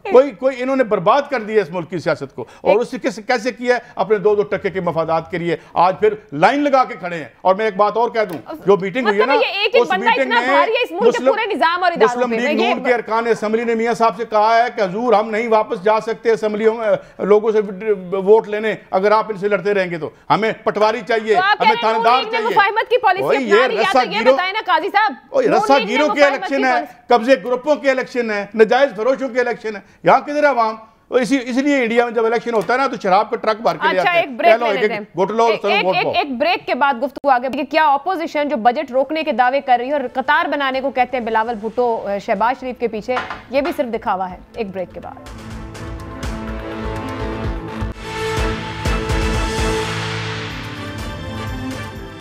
कोई इन्होंने बर्बाद कर दिया इस मुल्क की सियासत को। और उससे कैसे किया है? अपने 2-2 टक्के के मफादात के लिए आज फिर लाइन लगा के खड़े हैं। और मैं एक बात और कह दूं, जो मीटिंग हुई है ना, उस मीटिंग में मुस्लिम लीग नून के अरकान असेंबली ने मियां साहब से कहा है कि हुजूर हम नहीं वापस जा सकते असेंबलियों में लोगों से वोट लेने, अगर आप इनसे लड़ते रहेंगे तो हमें पटवारी चाहिए, हमें थानेदार चाहिए। ये रस्सागिरों के इलेक्शन है, कब्जे ग्रुपों के इलेक्शन है, नजायज फरोशों के इलेक्शन है। यहाँ किधर है आवाम? इसलिए इंडिया में जब इलेक्शन होता है ना तो शराब का ट्रक भर के ले आते हैं। एक ब्रेक के बाद गुफ्तगू आगे। क्या ऑपोजिशन जो बजट रोकने के दावे कर रही है और कतार बनाने को कहते हैं बिलावल भुट्टो शहबाज शरीफ के पीछे, ये भी सिर्फ दिखावा है? एक ब्रेक के बाद।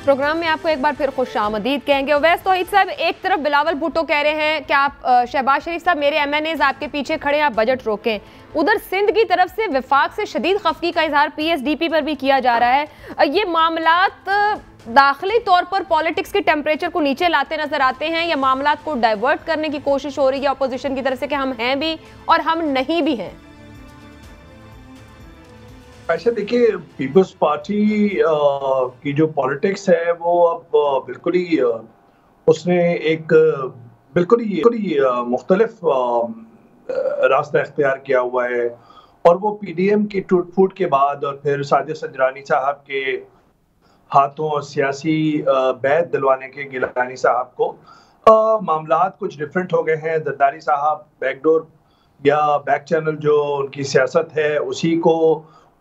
प्रोग्राम में आपको एक बार फिर खुशामदीद कहेंगे। अवैस तौहीद साहब, एक तरफ बिलावल भुट्टो कह रहे हैं कि आप शहबाज शरीफ साहब मेरे MNAs आपके पीछे खड़े, आप बजट रोकें। उधर सिंध की तरफ से विफाक से शदीद खफगी का इजहार PSDP पर भी किया जा रहा है। ये मामलात दाखिली तौर पर पॉलिटिक्स के टेम्परेचर को नीचे लाते नजर आते हैं या मामलात को डाइवर्ट करने की कोशिश हो रही है अपोजिशन की तरफ से कि हम हैं भी और हम नहीं भी हैं? ऐसे देखिए, पीपल्स पार्टी की जो पॉलिटिक्स है वो अब बिल्कुल ही उसने एक बिल्कुल ही मुख्तलिफ रास्ता इख्तियार किया हुआ है। और वो PDM की टूट फूट के बाद और फिर साजिद सजरानी साहब के हाथों सियासी बैत दिलवाने के गिलानी साहब को मामलात कुछ डिफरेंट हो गए हैं। जरदारी साहब बैकडोर या बैक चैनल जो उनकी सियासत है उसी को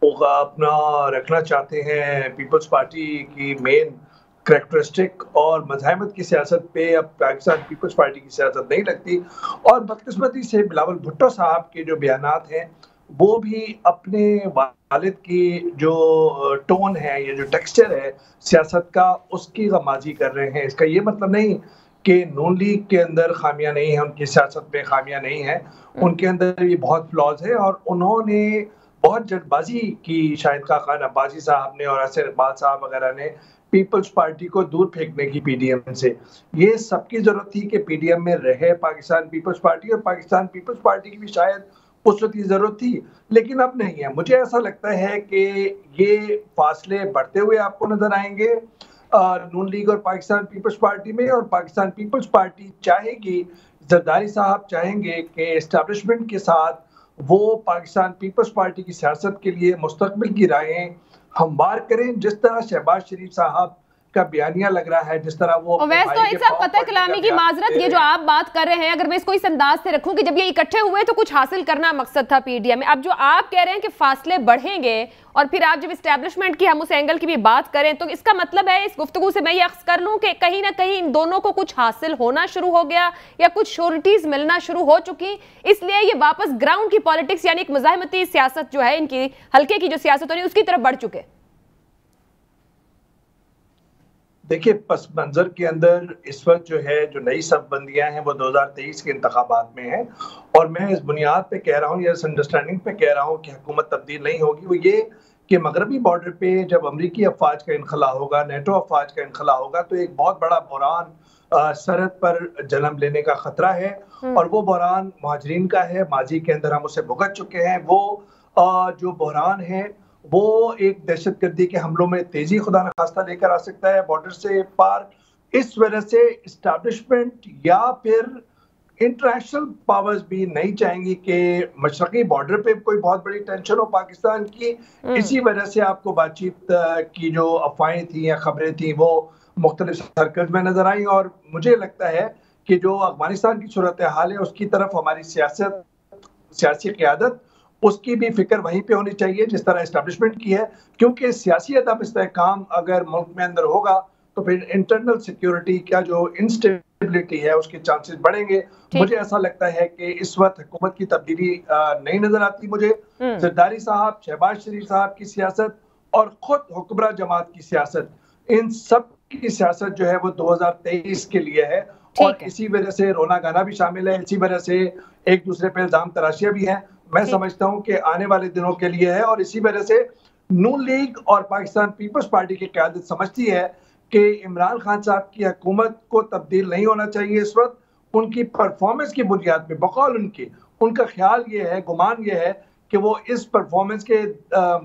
अपना रखना चाहते हैं। पीपल्स पार्टी की मेन करैक्टरिस्टिक और मज़ाहमत की सियासत पे अब पाकिस्तान पीपल्स पार्टी की सियासत नहीं लगती। और बदकिस्मती से बिलावल भुट्टो साहब के जो बयानात हैं वो भी अपने वालिद की जो टोन है या जो टेक्सचर है सियासत का उसकी गमाजी कर रहे हैं। इसका ये मतलब नहीं कि नून लीग के अंदर खामियां नहीं है, उनकी सियासत में खामियां नहीं है, उनके अंदर ये बहुत फ्लॉज है। और उन्होंने बहुत जल्दबाजी की, शाहिद खान अब्बासी साहब ने और असर इकबाल साहब वगैरह ने पीपल्स पार्टी को दूर फेंकने की PDM से। ये सबकी जरूरत थी कि PDM में रहे पाकिस्तान पीपल्स पार्टी, और पाकिस्तान पीपल्स पार्टी की भी शायद उस वक्त की जरूरत थी, लेकिन अब नहीं है। मुझे ऐसा लगता है कि ये फासले बढ़ते हुए आपको नजर आएंगे नून लीग और पाकिस्तान पीपल्स पार्टी में। और पाकिस्तान पीपल्स पार्टी चाहेगी, जरदारी साहब चाहेंगे कि एस्टैब्लिशमेंट के साथ वो पाकिस्तान पीपल्स पार्टी की सियासत के लिए मुस्तकबिल की राहें हमवार करें। जिस तरह शहबाज शरीफ साहब का बयानिया लग रहा है, जिस तरह वो अवैस तौहीद साहब, कतई कलामी की माजरत, ये जो आप बात कर रहे हैं अगर मैं इसको इस अंदाज से रखूं कि जब ये इकट्ठे हुए तो कुछ हासिल करना मकसद था PDM में, अब जो आप कह रहे हैं कि फासले बढ़ेंगे और फिर आप जब इस्टेब्लिशमेंट की हम उस एंगल की भी बात करें तो इसका मतलब है इस गुफ्तगू से मैं ये अख्स कर लूं कि कहीं ना कहीं इन दोनों को कुछ हासिल होना शुरू हो गया या कुछ श्योरिटीज मिलना शुरू हो चुकी, इसलिए ये वापस ग्राउंड की पॉलिटिक्स यानी एक मुजाहिमती सियासत जो है, इनकी हल्के की जो सियासत हो रही है उसकी तरफ बढ़ चुके। देखिए, पस मंजर के अंदर इस वक्त जो है जो नई सबबंदियां हैं वो 2023 के इंतखाबात में हैं। और मैं इस बुनियाद पे कह रहा हूँ या इस अंडरस्टैंडिंग पे कह रहा हूँ कि हुकूमत तब्दील नहीं होगी, वो ये कि मगरबी बॉर्डर पे जब अमरीकी अफवाज का इनखला होगा, नेटो अफवाज का इनखला होगा, तो एक बहुत बड़ा बहरान सरहद पर जन्म लेने का खतरा है। और वो बहरान मुहाजिरीन का है, माजी के अंदर हम उसे भुगत चुके हैं। वो जो बहरान है वो एक दहशतगर्दी के हमलों में तेजी खुदा न खास्ता लेकर आ सकता है बॉर्डर से पार। इस वजह से इस्टेब्लिशमेंट या फिर इंटरनेशनल पावर्स भी नहीं चाहेंगी कि मशरकी बॉर्डर पे कोई बहुत बड़ी टेंशन हो पाकिस्तान की। इसी वजह से आपको बातचीत की जो अफवाहें थी या खबरें थी वो मुख्तलिफ सर्कल्स में नजर आई। और मुझे लगता है कि जो अफगानिस्तान की सूरत हाल है उसकी तरफ हमारी सियासी क़यादत उसकी भी फिक्र वहीं पे होनी चाहिए जिस तरह एस्टेब्लिशमेंट की है, क्योंकि सियासी अदब इस्तेहकाम अगर मुल्क में अंदर होगा तो फिर इंटरनल सिक्योरिटी का जो इंस्टेबिलिटी है उसके चांसेस बढ़ेंगे। मुझे ऐसा लगता है कि इस वक्त हुकूमत की तब्दीली नहीं नजर आती मुझे। जरदारी साहब, शहबाज शरीफ साहब की सियासत और खुद हुक्मरान जमात की सियासत, इन सब की सियासत जो है वो 2023 के लिए है। और इसी वजह से रोना गाना भी शामिल है, इसी वजह से एक दूसरे पे इल्जाम तराशियां भी हैं। मैं समझता हूं कि आने वाले दिनों के लिए है। और इसी वजह से नून लीग और पाकिस्तान पीपल्स पार्टी की क़यादत समझती है कि इमरान खान साहब की हुकूमत को तब्दील नहीं होना चाहिए इस वक्त। उनकी परफॉर्मेंस की बुनियाद पे बकौल उनका ख्याल ये है, गुमान ये है कि वो इस परफॉर्मेंस के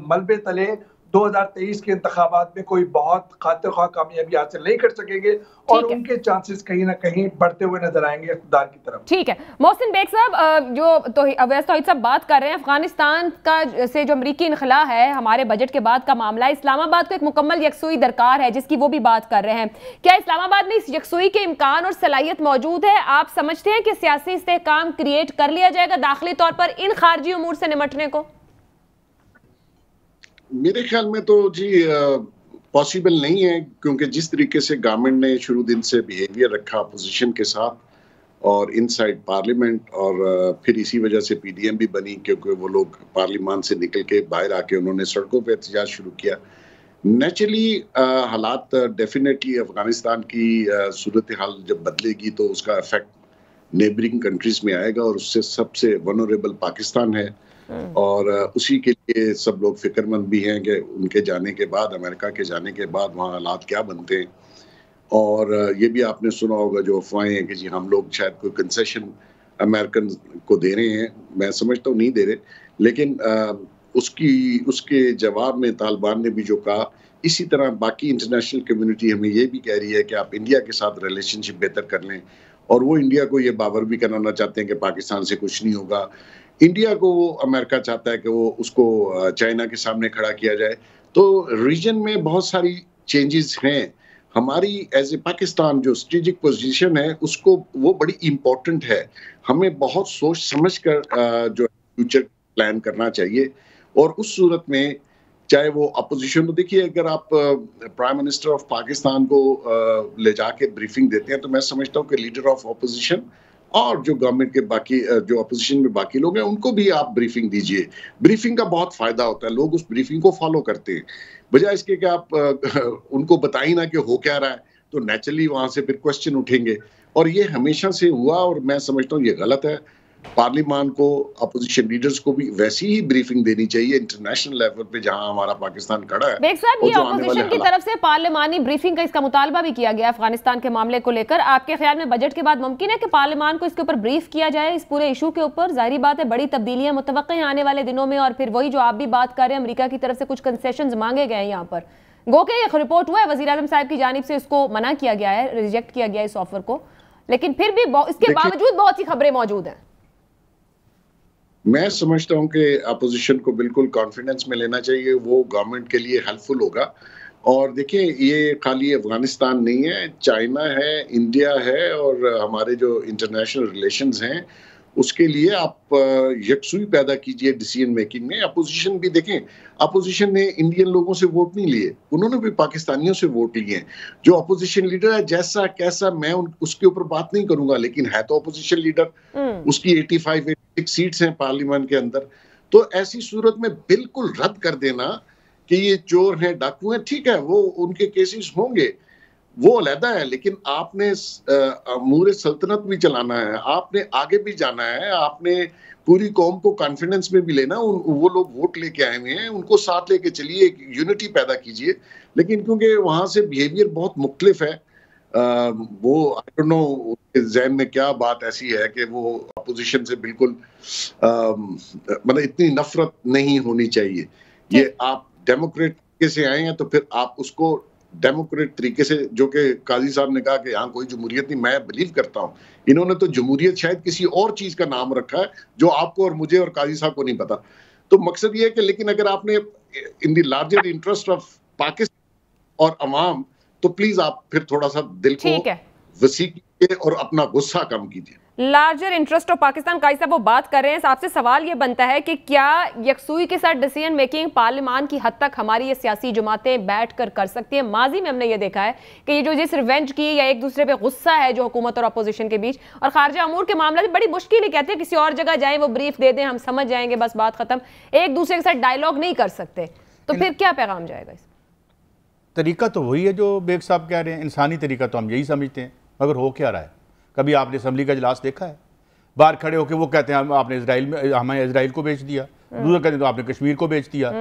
मलबे तले 2023 के इंतखाबात में कोई बहुत खातिर ख्वाह कामयाबी हासिल नहीं कर सकेंगे और उनके चांसेस कहीं ना कहीं बढ़ते हुए नजर आएंगे इक़्तिदार की तरफ। ठीक है मोहसिन बेग साहब, जो अवैस तौहीद साहब बात कर रहे हैं अफगानिस्तान का से जो अमरीकी इनखला है हमारे बजट के बाद का मामला, इस्लामाबाद को एक मुकम्मल यकसुई दरकार है जिसकी वो भी बात कर रहे हैं। क्या इस्लामाबाद में इस यकसुई के इम्कान और सलाहियत मौजूद है? आप समझते हैं कि सियासी इस्तेहकाम क्रिएट कर लिया जाएगा दाखिली तौर पर इन खारजी उमूर से निमटने को? मेरे ख्याल में तो जी पॉसिबल नहीं है, क्योंकि जिस तरीके से गवर्नमेंट ने शुरू दिन से बिहेवियर रखा अपोजिशन के साथ और इनसाइड पार्लियामेंट, और फिर इसी वजह से PDM भी बनी क्योंकि वो लोग पार्लियामान से निकल के बाहर आके उन्होंने सड़कों पे एहतजाज शुरू किया। नेचुरली हालात डेफिनेटली अफगानिस्तान की सूरत हाल जब बदलेगी तो उसका इफेक्ट नेबरिंग कंट्रीज में आएगा और उससे सबसे वनरेबल पाकिस्तान है और उसी के लिए सब लोग फिक्रमंद भी हैं कि उनके जाने के बाद, अमेरिका के जाने के बाद वहाँ हालात क्या बनते हैं। और ये भी आपने सुना होगा जो अफवाहें हैं कि जी हम लोग शायद कोई कंसेशन अमेरिकन को दे रहे हैं, मैं समझता हूँ नहीं दे रहे, लेकिन उसके जवाब में तालिबान ने भी जो कहा, इसी तरह बाकी इंटरनेशनल कम्युनिटी हमें ये भी कह रही है कि आप इंडिया के साथ रिलेशनशिप बेहतर कर लें और वो इंडिया को ये बावर भी कराना चाहते हैं कि पाकिस्तान से कुछ नहीं होगा। इंडिया को वो अमेरिका चाहता है कि वो उसको चाइना के सामने खड़ा किया जाए। तो रीजन में बहुत सारी चेंजेस हैं। हमारी एज ए पाकिस्तान जो स्ट्रेटेजिक पोजीशन है उसको वो बड़ी इम्पोर्टेंट है। हमें बहुत सोच समझ कर जो फ्यूचर प्लान करना चाहिए और उस सूरत में चाहे वो अपोजिशन को, देखिए अगर आप प्राइम मिनिस्टर ऑफ पाकिस्तान को ले जाके ब्रीफिंग देते हैं तो मैं समझता हूँ कि लीडर ऑफ अपोजिशन और जो गवर्नमेंट के बाकी जो अपोजिशन में बाकी लोग हैं उनको भी आप ब्रीफिंग दीजिए। ब्रीफिंग का बहुत फायदा होता है, लोग उस ब्रीफिंग को फॉलो करते हैं, बजाय इसके कि आप उनको बताई ना कि हो क्या रहा है, तो नेचुरली वहां से फिर क्वेश्चन उठेंगे और ये हमेशा से हुआ और मैं समझता हूँ ये गलत है। पार्लियामान को, अपोजिशन लीडर्स को भी वैसी ही ब्रीफिंग देनी चाहिए इंटरनेशनल लेवल पे जहां हमारा पाकिस्तान खड़ा है। बेग साहब, ये अपोजिशन की तरफ से पार्लियामानी ब्रीफिंग का इसका मुतालबा भी किया गया अफगानिस्तान के मामले को लेकर। आपके ख्याल में बजट के बाद मुमकिन है कि पार्लियामान को इसके ऊपर ब्रीफ किया जाए इस पूरे इशू के ऊपर? जाहिर बात है बड़ी तब्दीलियां मुतवक्किल हैं आने वाले दिनों में और फिर वही जो आप भी बात कर रहे हैं, अमेरिका की तरफ से कुछ कंसेशंस मांगे गए हैं यहाँ पर। गो के एक रिपोर्ट हुआ है वजीर आजम साहब की जानिब से इसको मना किया गया है, रिजेक्ट किया गया इस ऑफर को, लेकिन फिर भी इसके बावजूद बहुत सी खबरें मौजूद हैं। मैं समझता हूं कि अपोजिशन को बिल्कुल कॉन्फिडेंस में लेना चाहिए, वो गवर्नमेंट के लिए हेल्पफुल होगा। और देखिए ये खाली अफगानिस्तान नहीं है, चाइना है, इंडिया है और हमारे जो इंटरनेशनल रिलेशंस हैं उसके लिए आप यकसुई पैदा कीजिए डिसीजन मेकिंग में। अपोजिशन भी देखें, अपोजिशन ने इंडियन लोगों से वोट नहीं लिए, उन्होंने भी पाकिस्तानियों से वोट लिए हैं। जो अपोजिशन लीडर है जैसा कैसा, मैं उसके ऊपर बात नहीं करूंगा, लेकिन है तो अपोजिशन लीडर, उसकी 85-86 सीट्स हैं पार्लियामेंट के अंदर। तो ऐसी सूरत में बिल्कुल रद्द कर देना कि ये चोर हैं, डाकू हैं, ठीक है वो उनके केसेस होंगे, वो अलहदा है, लेकिन आपने अमूर सल्तनत भी चलाना है, आपने आगे भी जाना है, आपने पूरी कौम को कॉन्फिडेंस में भी लेना। वो लोग वोट लेके आए हुए हैं, उनको साथ लेके चलिए, एक यूनिटी पैदा कीजिए। लेकिन क्योंकि वहां से बिहेवियर बहुत मुख्तलिफ है, वो आई डोंट नो उनके ज़हन में क्या बात ऐसी है कि वो अपोजिशन से बिल्कुल मतलब इतनी नफरत नहीं होनी चाहिए। ये आप डेमोक्रेट से आए हैं तो फिर आप उसको डेमोक्रेट तरीके से, जो कि काजी साहब ने कहा कि यहाँ कोई जमहूरियत नहीं, मैं बिलीव करता हूँ इन्होंने तो जमहूरियत शायद किसी और चीज का नाम रखा है जो आपको और मुझे और काजी साहब को नहीं पता। तो मकसद ये है कि लेकिन अगर आपने in the larger interest of Pakistan और अवाम, तो प्लीज आप फिर थोड़ा सा दिल को वसी कीजिए और अपना गुस्सा कम कीजिए। लार्जर इंटरेस्ट ऑफ पाकिस्तान, काजी साहब वो बात कर रहे हैं, आपसे सवाल ये बनता है कि क्या यकसुई के साथ डिसीजन मेकिंग पार्लियामान की हद तक हमारी ये सियासी जमातें बैठ कर सकती हैं? माजी में हमने ये देखा है कि ये जो जिस रिवेंज की या एक दूसरे पे गुस्सा है जो हुकूमत और अपोजिशन के बीच, और खारजा अमूर के मामले में बड़ी मुश्किल है, कहते हैं किसी और जगह जाएं, वो ब्रीफ दे दें, हम समझ जाएंगे, बस बात खत्म, एक दूसरे के साथ डायलॉग नहीं कर सकते, तो फिर क्या पैगाम जाएगा? इस तरीका तो वही है जो बेग साहब कह रहे हैं, इंसानी तरीका तो हम यही समझते हैं, मगर हो क्या रहा है? कभी आपने असम्बली का इजलास देखा है? बाहर खड़े होकर वो कहते हैं आपने इजराइल में, हमें इजराइल को बेच दिया, दूसरे कहते हैं तो आपने कश्मीर को बेच दिया।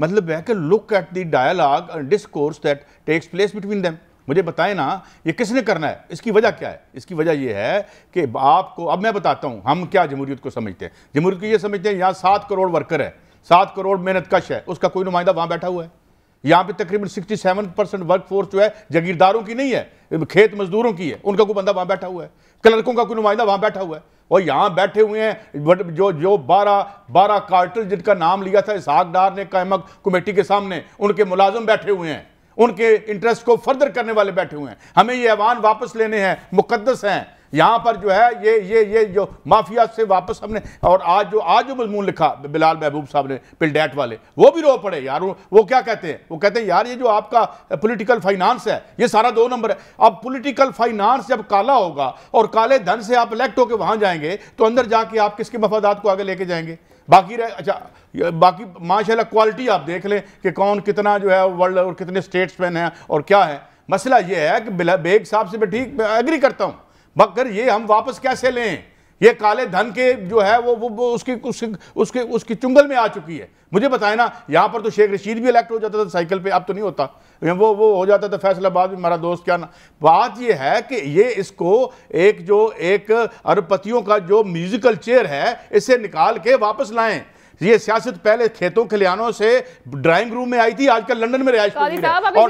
मतलब है कि look at the dialogue and discourse that takes place between them. मुझे बताएं ना ये किसने करना है, इसकी वजह क्या है? इसकी वजह ये है कि आपको अब मैं बताता हूँ हम क्या जमहूरियत को समझते हैं। जमहूरियत को ये समझते हैं यहाँ 7 करोड़ वर्कर है, 7 करोड़ मेहनत कश है, उसका कोई नुमाइंदा वहाँ बैठा हुआ है। यहाँ पे तकरीबन 67% वर्क फोर्स जो है जागीरदारों की नहीं है, खेत मजदूरों की है, उनका कोई बंदा वहाँ बैठा हुआ है, क्लर्कों का कोई नुमाइंदा वहाँ बैठा हुआ है। और यहाँ बैठे हुए हैं जो 12 कार्टर जिनका नाम लिया था इसहाक डार ने कायमा कमेटी के सामने, उनके मुलाजिम बैठे हुए हैं, उनके इंटरेस्ट को फर्दर करने वाले बैठे हुए हैं। हमें ये ऐवान वापस लेने हैं, मुकद्दस हैं। यहाँ पर जो है ये जो माफिया से वापस हमने, और आज जो मजमून लिखा बिलाल महबूब साहब ने पिलडैट वाले, वो भी रो पड़े यार। वो क्या कहते हैं? वो कहते हैं यार ये जो आपका पॉलिटिकल फाइनेंस है ये सारा 2 नंबर है। अब पॉलिटिकल फाइनेंस जब काला होगा और काले धन से आप इलेक्ट होकर वहां जाएंगे तो अंदर जाके आप किसके मफादात को आगे लेके जाएंगे? बाकी अच्छा बाकी माशाल्लाह क्वालिटी आप देख लें कि कौन कितना जो है वर्ल्ड और कितने स्टेट्समैन हैं और क्या है। मसला ये है कि बेग साहब से मैं ठीक एग्री करता हूँ, मगर ये हम वापस कैसे लें? ये काले धन के जो है वो उसकी चुंगल में आ चुकी है। मुझे बताए ना, यहाँ पर तो शेख रशीद भी इलेक्ट हो जाता था साइकिल पे, अब तो नहीं होता, वो हो जाता था फैसलाबाद में हमारा दोस्त क्या ना। बात ये है कि ये इसको एक अरबपतियों का जो म्यूजिकल चेयर है इसे निकाल के वापस लाएं। ये सियासत पहले खेतों खलियानों से ड्राइंग रूम में आई थी, आजकल लंदन में रिहाइश और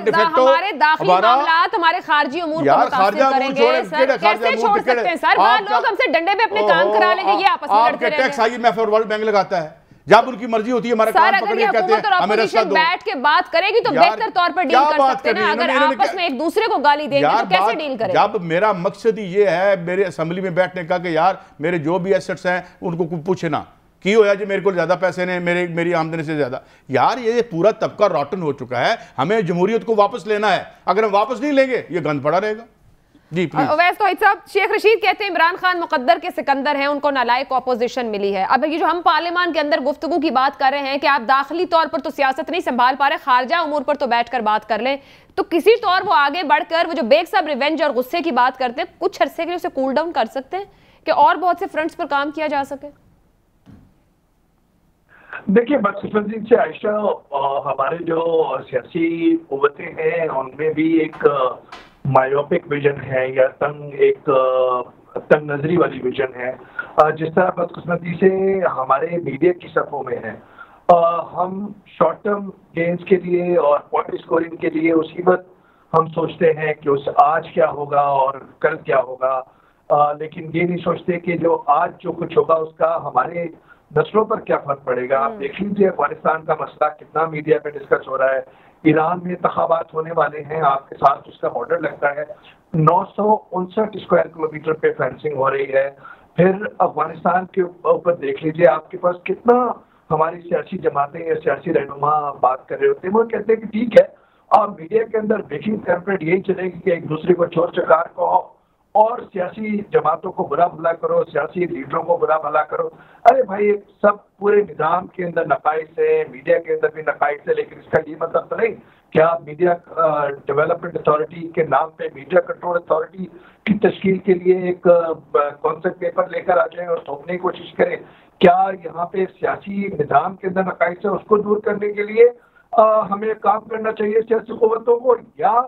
डिफेक्टो हमारे दाखिली मामलात, हमारे खारजी उमूर को मुतासिर करेंगे। सर कैसे छोड़ सकते हैं सर? बाद लोग हमसे डंडे पे अपने काम करा लेंगे, ये आपस में लड़ते रहेंगे। टैक्स IMF और वर्ल्ड बैंक लगाता है, जब उनकी मर्जी होती है हमारा काम पकड़ के कहते हैं हमें रास्ता दो। बैठ के बात करेगी तो बेहतर तौर पर डील कर सकते हैं ना। अगर आपस में एक दूसरे को गाली देंगे तो कैसे डील करेंगे? जब मेरा मकसद ही ये है मेरे असेंबली में बैठने का कि यार मेरे जो भी एसेट्स हैं उनको पूछे ना की होया जी मेरे को ज्यादा पैसे ने मेरी आमदनी से ज्यादा। यार ये पूरा तबका रॉटन हो चुका है, हमें जमहूरियत को वापस लेना है। अगर हम वापस नहीं लेंगे ये गंद पड़ा रहेगा। जी अवैस तौहीद साहब, शेख रशीद कहते हैं इमरान खान मुकद्दर के सिकंदर हैं, उनको नालायक ऑपोजिशन मिली है। अब ये जो हम पार्लियामान के अंदर गुफ्तगू की बात कर रहे हैं कि आप दाखिली तौर पर तो सियासत नहीं संभाल पा रहे, खारजा उमूर पर तो बैठकर बात कर लें, तो किसी तौर वो आगे बढ़कर वो जो बेग साहब रिवेंज और गुस्से की बात करते हैं, कुछ अरसे के लिए उसे कूल डाउन कर सकते हैं कि और बहुत से फ्रंट्स पर काम किया जा सके? देखिए, बदकिस्मती से आयशा, हमारे जो सियासी कुव्वतें हैं उनमें भी एक मायोपिक विजन है या तंग नजरी वाली विजन है। जिस तरह बदकिस्मती से हमारे मीडिया की सफ़ों में है, हम शॉर्ट टर्म गेन्स के लिए और पॉइंट स्कोरिंग के लिए उसी वक्त हम सोचते हैं कि उस आज क्या होगा और कल क्या होगा, लेकिन ये नहीं सोचते कि जो आज जो कुछ होगा उसका हमारे नस्लों पर क्या फर्क पड़ेगा। आप देख लीजिए अफगानिस्तान का मसला कितना मीडिया पे डिस्कस हो रहा है, ईरान में इंतखाबात होने वाले हैं, आपके साथ उसका बॉर्डर लगता है, 959 स्क्वायर किलोमीटर पे फेंसिंग हो रही है। फिर अफगानिस्तान के ऊपर देख लीजिए, आपके पास कितना हमारी सियासी जमातें या सियासी रहनुमा बात कर रहे होते हैं, वो कहते हैं कि ठीक है, और मीडिया के अंदर बेकिंग कैंपेन यही चलेगी कि एक दूसरे को चोर चकार कहो और सियासी जमातों को बुरा भला करो, सियासी लीडरों को बुरा भला करो। अरे भाई, सब पूरे निज़ाम के अंदर नकाइस है, मीडिया के अंदर भी नकाइस है, लेकिन इसका ये मतलब तो नहीं कि आप मीडिया डेवलपमेंट अथॉरिटी के नाम पे मीडिया कंट्रोल अथॉरिटी की तश्कील के लिए एक कॉन्सेप्ट पेपर लेकर आ जाएं और थोपने की कोशिश करें। क्या यहाँ पे सियासी निज़ाम के अंदर नकाइस है, उसको दूर करने के लिए हमें काम करना चाहिए सियासी कुव्वतों को, या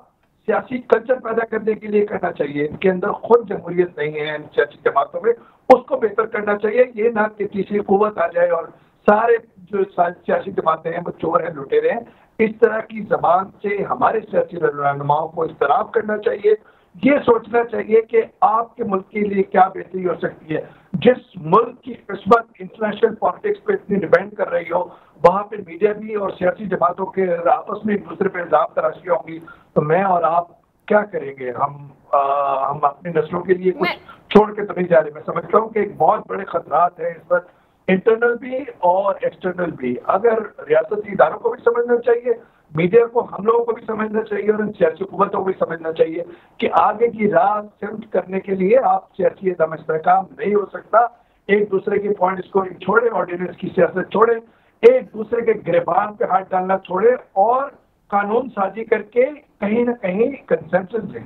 सियासी कल्चर पैदा करने के लिए करना चाहिए? इनके अंदर खुद जमहूरियत नहीं है इन सियासी जमातों में, उसको बेहतर करना चाहिए। ये ना कि तीसरी कुव्वत आ जाए और सारे जो सियासी जमातें हैं वो चोर हैं, लुटेरे हैं। इस तरह की जबान से हमारे सियासी रहनुमाओं को इस्तेराब करना चाहिए, ये सोचना चाहिए कि आपके मुल्क के लिए क्या बेहतरी हो सकती है। जिस मुल्क की किस्मत इंटरनेशनल पॉलिटिक्स पे इतनी डिपेंड कर रही हो, वहाँ पे मीडिया भी और सियासी जमातों के आपस में एक दूसरे पे इल्जाम तराशियां होंगी, तो मैं और आप क्या करेंगे? हम अपनी नस्लों के लिए कुछ छोड़ के तो नहीं जा रहे। मैं समझता हूँ कि एक बहुत बड़े खतरात हैं इस पर, इंटरनल भी और एक्सटर्नल भी। अगर रियासती इदारों को भी समझना चाहिए, मीडिया को, हम लोगों को भी समझना चाहिए और इन सियासी कुव्वतों को भी समझना चाहिए कि आगे की राह सिमट करने के लिए आप सियासी एकदम इस्तेहकाम नहीं हो सकता। एक दूसरे की पॉइंट स्कोरिंग छोड़े, ऑर्डिनेंस की सियासत छोड़े, एक दूसरे के गिरबान पे हाथ डालना छोड़े और कानून साजी करके कहीं ना कहीं कंसेंसस लें।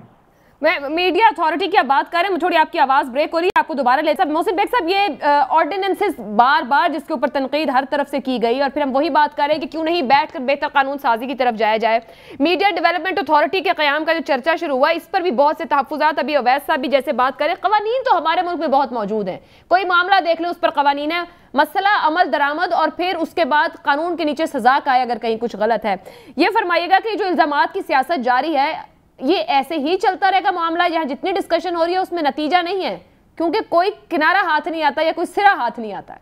मैं मीडिया अथॉरिटी की आप बात कर रहे हैं, थोड़ी आपकी आवाज ब्रेक हो रही है, आपको दोबारा ले। सब मोहसिन बेग साहब, ये ऑर्डिनेंसेस बार बार जिसके ऊपर तनकीद हर तरफ से की गई और फिर हम वही बात कर रहे हैं कि क्यों नहीं बैठकर बेहतर कानून साजी की तरफ जाया जाए। मीडिया डेवलपमेंट अथॉरिटी के क़याम का जो चर्चा शुरू हुआ, इस पर भी बहुत से तहफ़्फ़ुज़ात, अभी अवैस साहब भी जैसे बात करें, कवानीन तो हमारे मुल्क में बहुत मौजूद हैं, कोई मामला देख लें उस पर कवानीन है, मसला अमल दरामद और फिर उसके बाद कानून के नीचे सजा का है अगर कहीं कुछ गलत है। ये फरमाइएगा कि जो इल्ज़ामात की सियासत जारी है, ये ऐसे ही चलता रहेगा मामला? यहाँ जितनी डिस्कशन हो रही है उसमें नतीजा नहीं है, क्योंकि कोई किनारा हाथ नहीं आता या कोई सिरा हाथ नहीं आता है।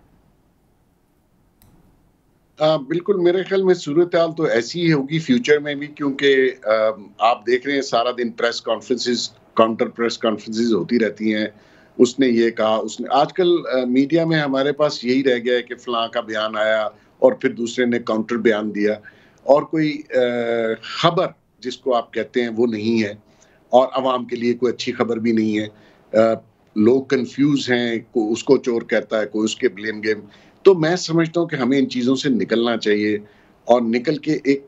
बिल्कुल, मेरे ख्याल में सूरत हाल तो ऐसी ही होगी फ्यूचर में भी, क्योंकि आप देख रहे हैं सारा दिन press conferences, counter press conferences होती रहती हैं। उसने ये कहा, उसने, आजकल मीडिया में हमारे पास यही रह गया है कि फलां का बयान आया और फिर दूसरे ने काउंटर बयान दिया, और कोई खबर जिसको आप कहते हैं वो नहीं है, और आवाम के लिए कोई अच्छी खबर भी नहीं है। लोग कंफ्यूज हैं, कोई उसको चोर कहता है, कोई उसके ब्लेम गेम। तो मैं समझता हूँ कि हमें इन चीज़ों से निकलना चाहिए और निकल के एक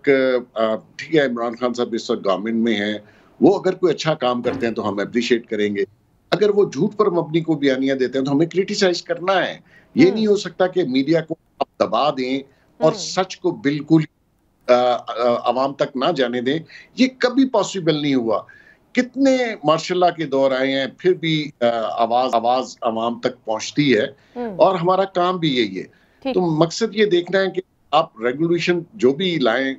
ठीक है, इमरान खान साहब इस वक्त गवर्नमेंट में हैं, वो अगर कोई अच्छा काम करते हैं तो हम अप्रिशिएट करेंगे, अगर वो झूठ पर मबनी को बयानियां देते हैं तो हमें क्रिटिसाइज करना है। ये नहीं हो सकता कि मीडिया को आप दबा दें और सच को बिल्कुल आवाम तक ना जाने दें। ये कभी पॉसिबल नहीं हुआ। कितने मार्शल्लाह के दौर आए हैं, फिर भी आवाज आवाम तक पहुंचती है और हमारा काम भी यही है। तो मकसद ये देखना है कि आप रेगुलेशन जो भी लाएं,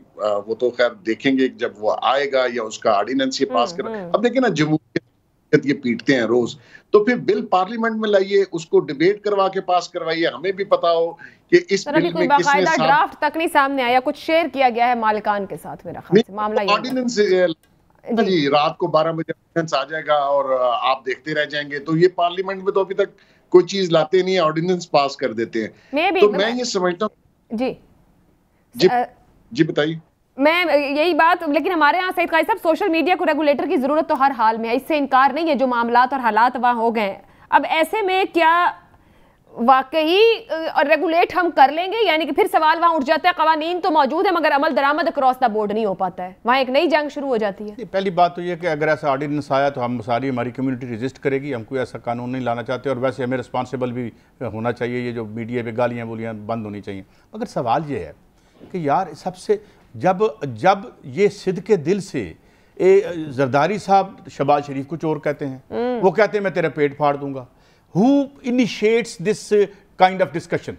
वो तो खैर देखेंगे जब वो आएगा या उसका ऑर्डिनेंस ये पास कर। अब देखिए ना, जमहूरियत ये पीटते हैं रोज, तो फिर बिल पार्लियामेंट में लाइए, उसको डिबेट करवा के पास करवाइए। हमें भी पता हो कि इस बिल में किसने ड्राफ्ट तक नहीं सामने आया, कुछ शेयर किया गया है मालिकान के साथ, मेरा ख्याल से मामला ये ऑर्डिनेंस जी रात को 12 बजे ऑर्डिनेंस आ जाएगा और आप देखते रह जाएंगे। तो ये पार्लियामेंट में तो अभी तक कोई चीज लाते नहीं है, ऑर्डिनेंस पास कर देते हैं। तो मैं ये समझता हूँ जी बताइए। मैं यही बात, लेकिन हमारे यहाँ सईद काजी साहब सोशल मीडिया को रेगुलेटर की जरूरत तो हर हाल में है, इससे इनकार नहीं है, जो मामलात और हालात वहाँ हो गए। अब ऐसे में क्या वाकई रेगुलेट हम कर लेंगे, यानी कि फिर सवाल वहाँ उठ जाता है, कवानीन तो मौजूद है मगर अमल दरामद अक्रॉस द बोर्ड नहीं हो पाता है, वहाँ एक नई जंग शुरू हो जाती है। पहली बात तो ये कि अगर ऐसा ऑर्डिनेंस आया तो हम सारी हमारी कम्युनिटी रजिस्ट करेगी, हम कोई ऐसा कानून नहीं लाना चाहते और वैसे हमें रिस्पॉन्सिबल भी होना चाहिए। ये जो मीडिया पे गालियाँ बोलियाँ बंद होनी चाहिए। मगर सवाल ये है कि यार सबसे जब ये सिद्ध के दिल से जरदारी साहब शहबाज शरीफ को चोर कहते हैं, वो कहते हैं मैं तेरा पेट फाड़ दूंगा। Who initiates this kind of discussion?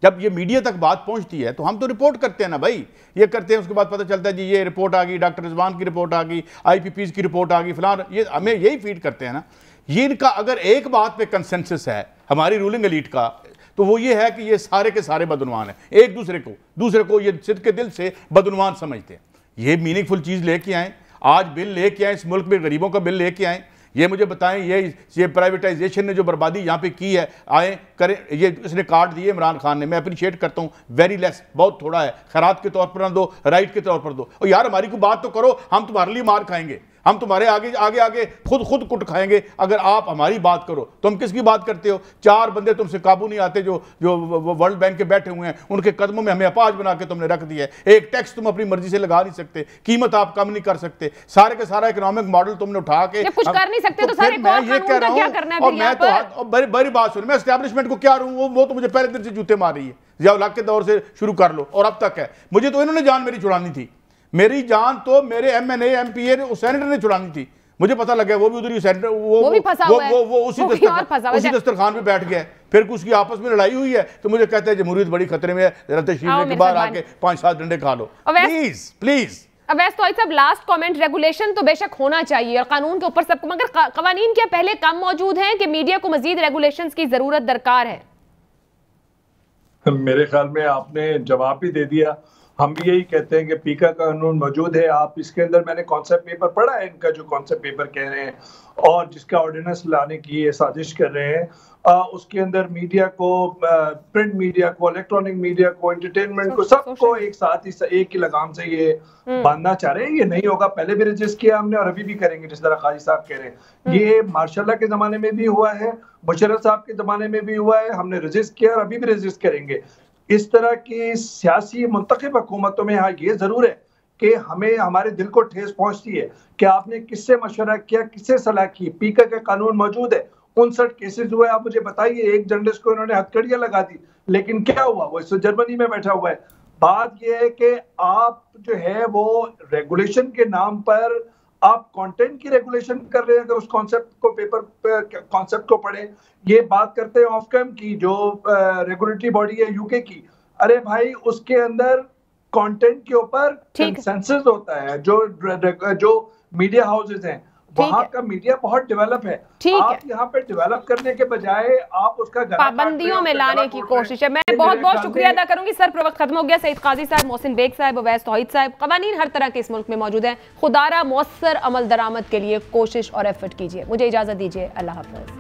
जब ये मीडिया तक बात पहुंचती है तो हम तो रिपोर्ट करते हैं ना भाई, ये करते हैं, उसके बाद पता चलता है जी ये रिपोर्ट आ गई, डॉक्टर रिजवान की रिपोर्ट आ गई, IPPs की रिपोर्ट आ गई, फिलहाल ये हमें यही फीड करते हैं ना। ये इनका अगर एक बात पे कंसेंसस है हमारी रूलिंग एलीट का, तो वो ये है कि ये सारे के सारे बदउनवान हैं, एक दूसरे को ये सिद्ध के दिल से बदउनवान समझते हैं। ये मीनिंगफुल चीज़ लेके आएँ, आज बिल लेके आएँ, इस मुल्क में गरीबों का बिल लेके आएँ। ये मुझे बताएं, ये प्राइवेटाइजेशन ने जो बर्बादी यहाँ पे की है, आए करें, ये इसने कार्ड दिए इमरान खान ने, मैं अप्रिशिएट करता हूँ, वेरी लेस, बहुत थोड़ा है, खैरात के तौर पर ना दो, राइट के तौर पर दो। और यार हमारी कोई बात तो करो, हम तुम्हारे लिए मार खाएंगे, हम तुम्हारे आगे खुद कुट खाएंगे अगर आप हमारी बात करो। तुम किसकी बात करते हो? 4 बंदे तुमसे काबू नहीं आते जो वर्ल्ड बैंक के बैठे हुए हैं, उनके कदमों में हमें अपाज बना के तुमने रख दिया है। एक टैक्स तुम अपनी मर्जी से लगा नहीं सकते, कीमत आप कम नहीं कर सकते, सारे के सारा इकोनॉमिक मॉडल तुमने उठा के कुछ कर नहीं सकते। तो सारे मैं ये कह रहा हूँ, और मैं तो बड़ी बात सुन, मैं एस्टैब्लिशमेंट को क्या रहूँ, वो तो मुझे पहले दिन से जूते मार रही है, जिया के दौर से शुरू कर लो और अब तक है। मुझे तो इन्होंने जान मेरी छुड़ानी थी, मेरी जान तो मेरे MNA MPA सेनेटर ने छुड़ानी थी। मुझे पता लग गया वो भी उधर ही सेनेटर, वो उसी दस्तरखान पे बैठ गया, फिर उसकी आपस में लड़ाई हुई है तो मुझे कहता है जमहूरियत बड़ी खतरे में है, जरा तशरीफ लेके बाहर आके 5-7 डंडे खा लो प्लीज। अवैस तो सब लास्ट कमेंट, रेगुलेशन तो बेशक होना चाहिए और कानून के ऊपर सबको, मगर कवानीन क्या पहले कम मौजूद हैं कि मीडिया को मजीद रेगुलेशंस की जरूरत दरकार है? मेरे ख्याल में आपने जवाब भी दे दिया। हम भी यही कहते हैं कि पीका कानून मौजूद है। आप इसके अंदर, मैंने कॉन्सेप्ट पेपर पढ़ा है इनका, जो कॉन्सेप्ट पेपर कह रहे हैं और जिसका ऑर्डिनेंस लाने की ये साजिश कर रहे हैं, उसके अंदर मीडिया को, प्रिंट मीडिया को, इलेक्ट्रॉनिक मीडिया को, एंटरटेनमेंट को, सबको एक साथ ही एक ही लगाम से ये बांधना चाह रहे हैं। ये नहीं होगा, पहले भी रजिस्ट किया हमने और अभी भी करेंगे, जिस तरह काजी साहब कह रहे हैं। ये मार्शल्लाह के जमाने में भी हुआ है, मुशर्रफ साहब के जमाने में भी हुआ है, हमने रजिस्ट किया और अभी भी रजिस्ट करेंगे। इस तरह की सियासी मुंतखब हुकूमतों में हाँ ये जरूर है कि हमें, हमारे दिल को ठेस पहुंचती है कि आपने किससे मशवरा किया, किससे सलाह की। पीका का कानून मौजूद है, 59 केसेस हुए, आप मुझे बताइए, एक जर्नलिस्ट को इन्होंने हथकड़ियां लगा दी, लेकिन क्या हुआ? वो इस जर्मनी में बैठा हुआ है। बात यह है कि आप जो है वो रेगुलेशन के नाम पर आप कंटेंट की रेगुलेशन कर रहे हैं। अगर उस कॉन्सेप्ट को कॉन्सेप्ट को पढ़े, ये बात करते हैं ऑफकैम की, जो रेगुलेटरी बॉडी है यूके की, अरे भाई उसके अंदर कंटेंट के ऊपर कंसेंसस होता है। जो मीडिया हाउसेस हैं वहाँ का मीडिया बहुत डेवलप है, आप यहाँ पे डेवलप करने के बजाय आप उसका पाबंदियों में लाने की कोशिश है। मैं बहुत बहुत शुक्रिया अदा करूंगी सर, पर वक्त खत्म हो गया। सईद काजी साहब, मोहसिन बेग साहब, अवैस तौहीद साहब, कवानीन हर तरह के इस मुल्क में मौजूद हैं। खुदारा मौसर अमल दरामद के लिए कोशिश और एफर्ट कीजिए। मुझे इजाजत दीजिए, अल्लाह हाफ़िज़।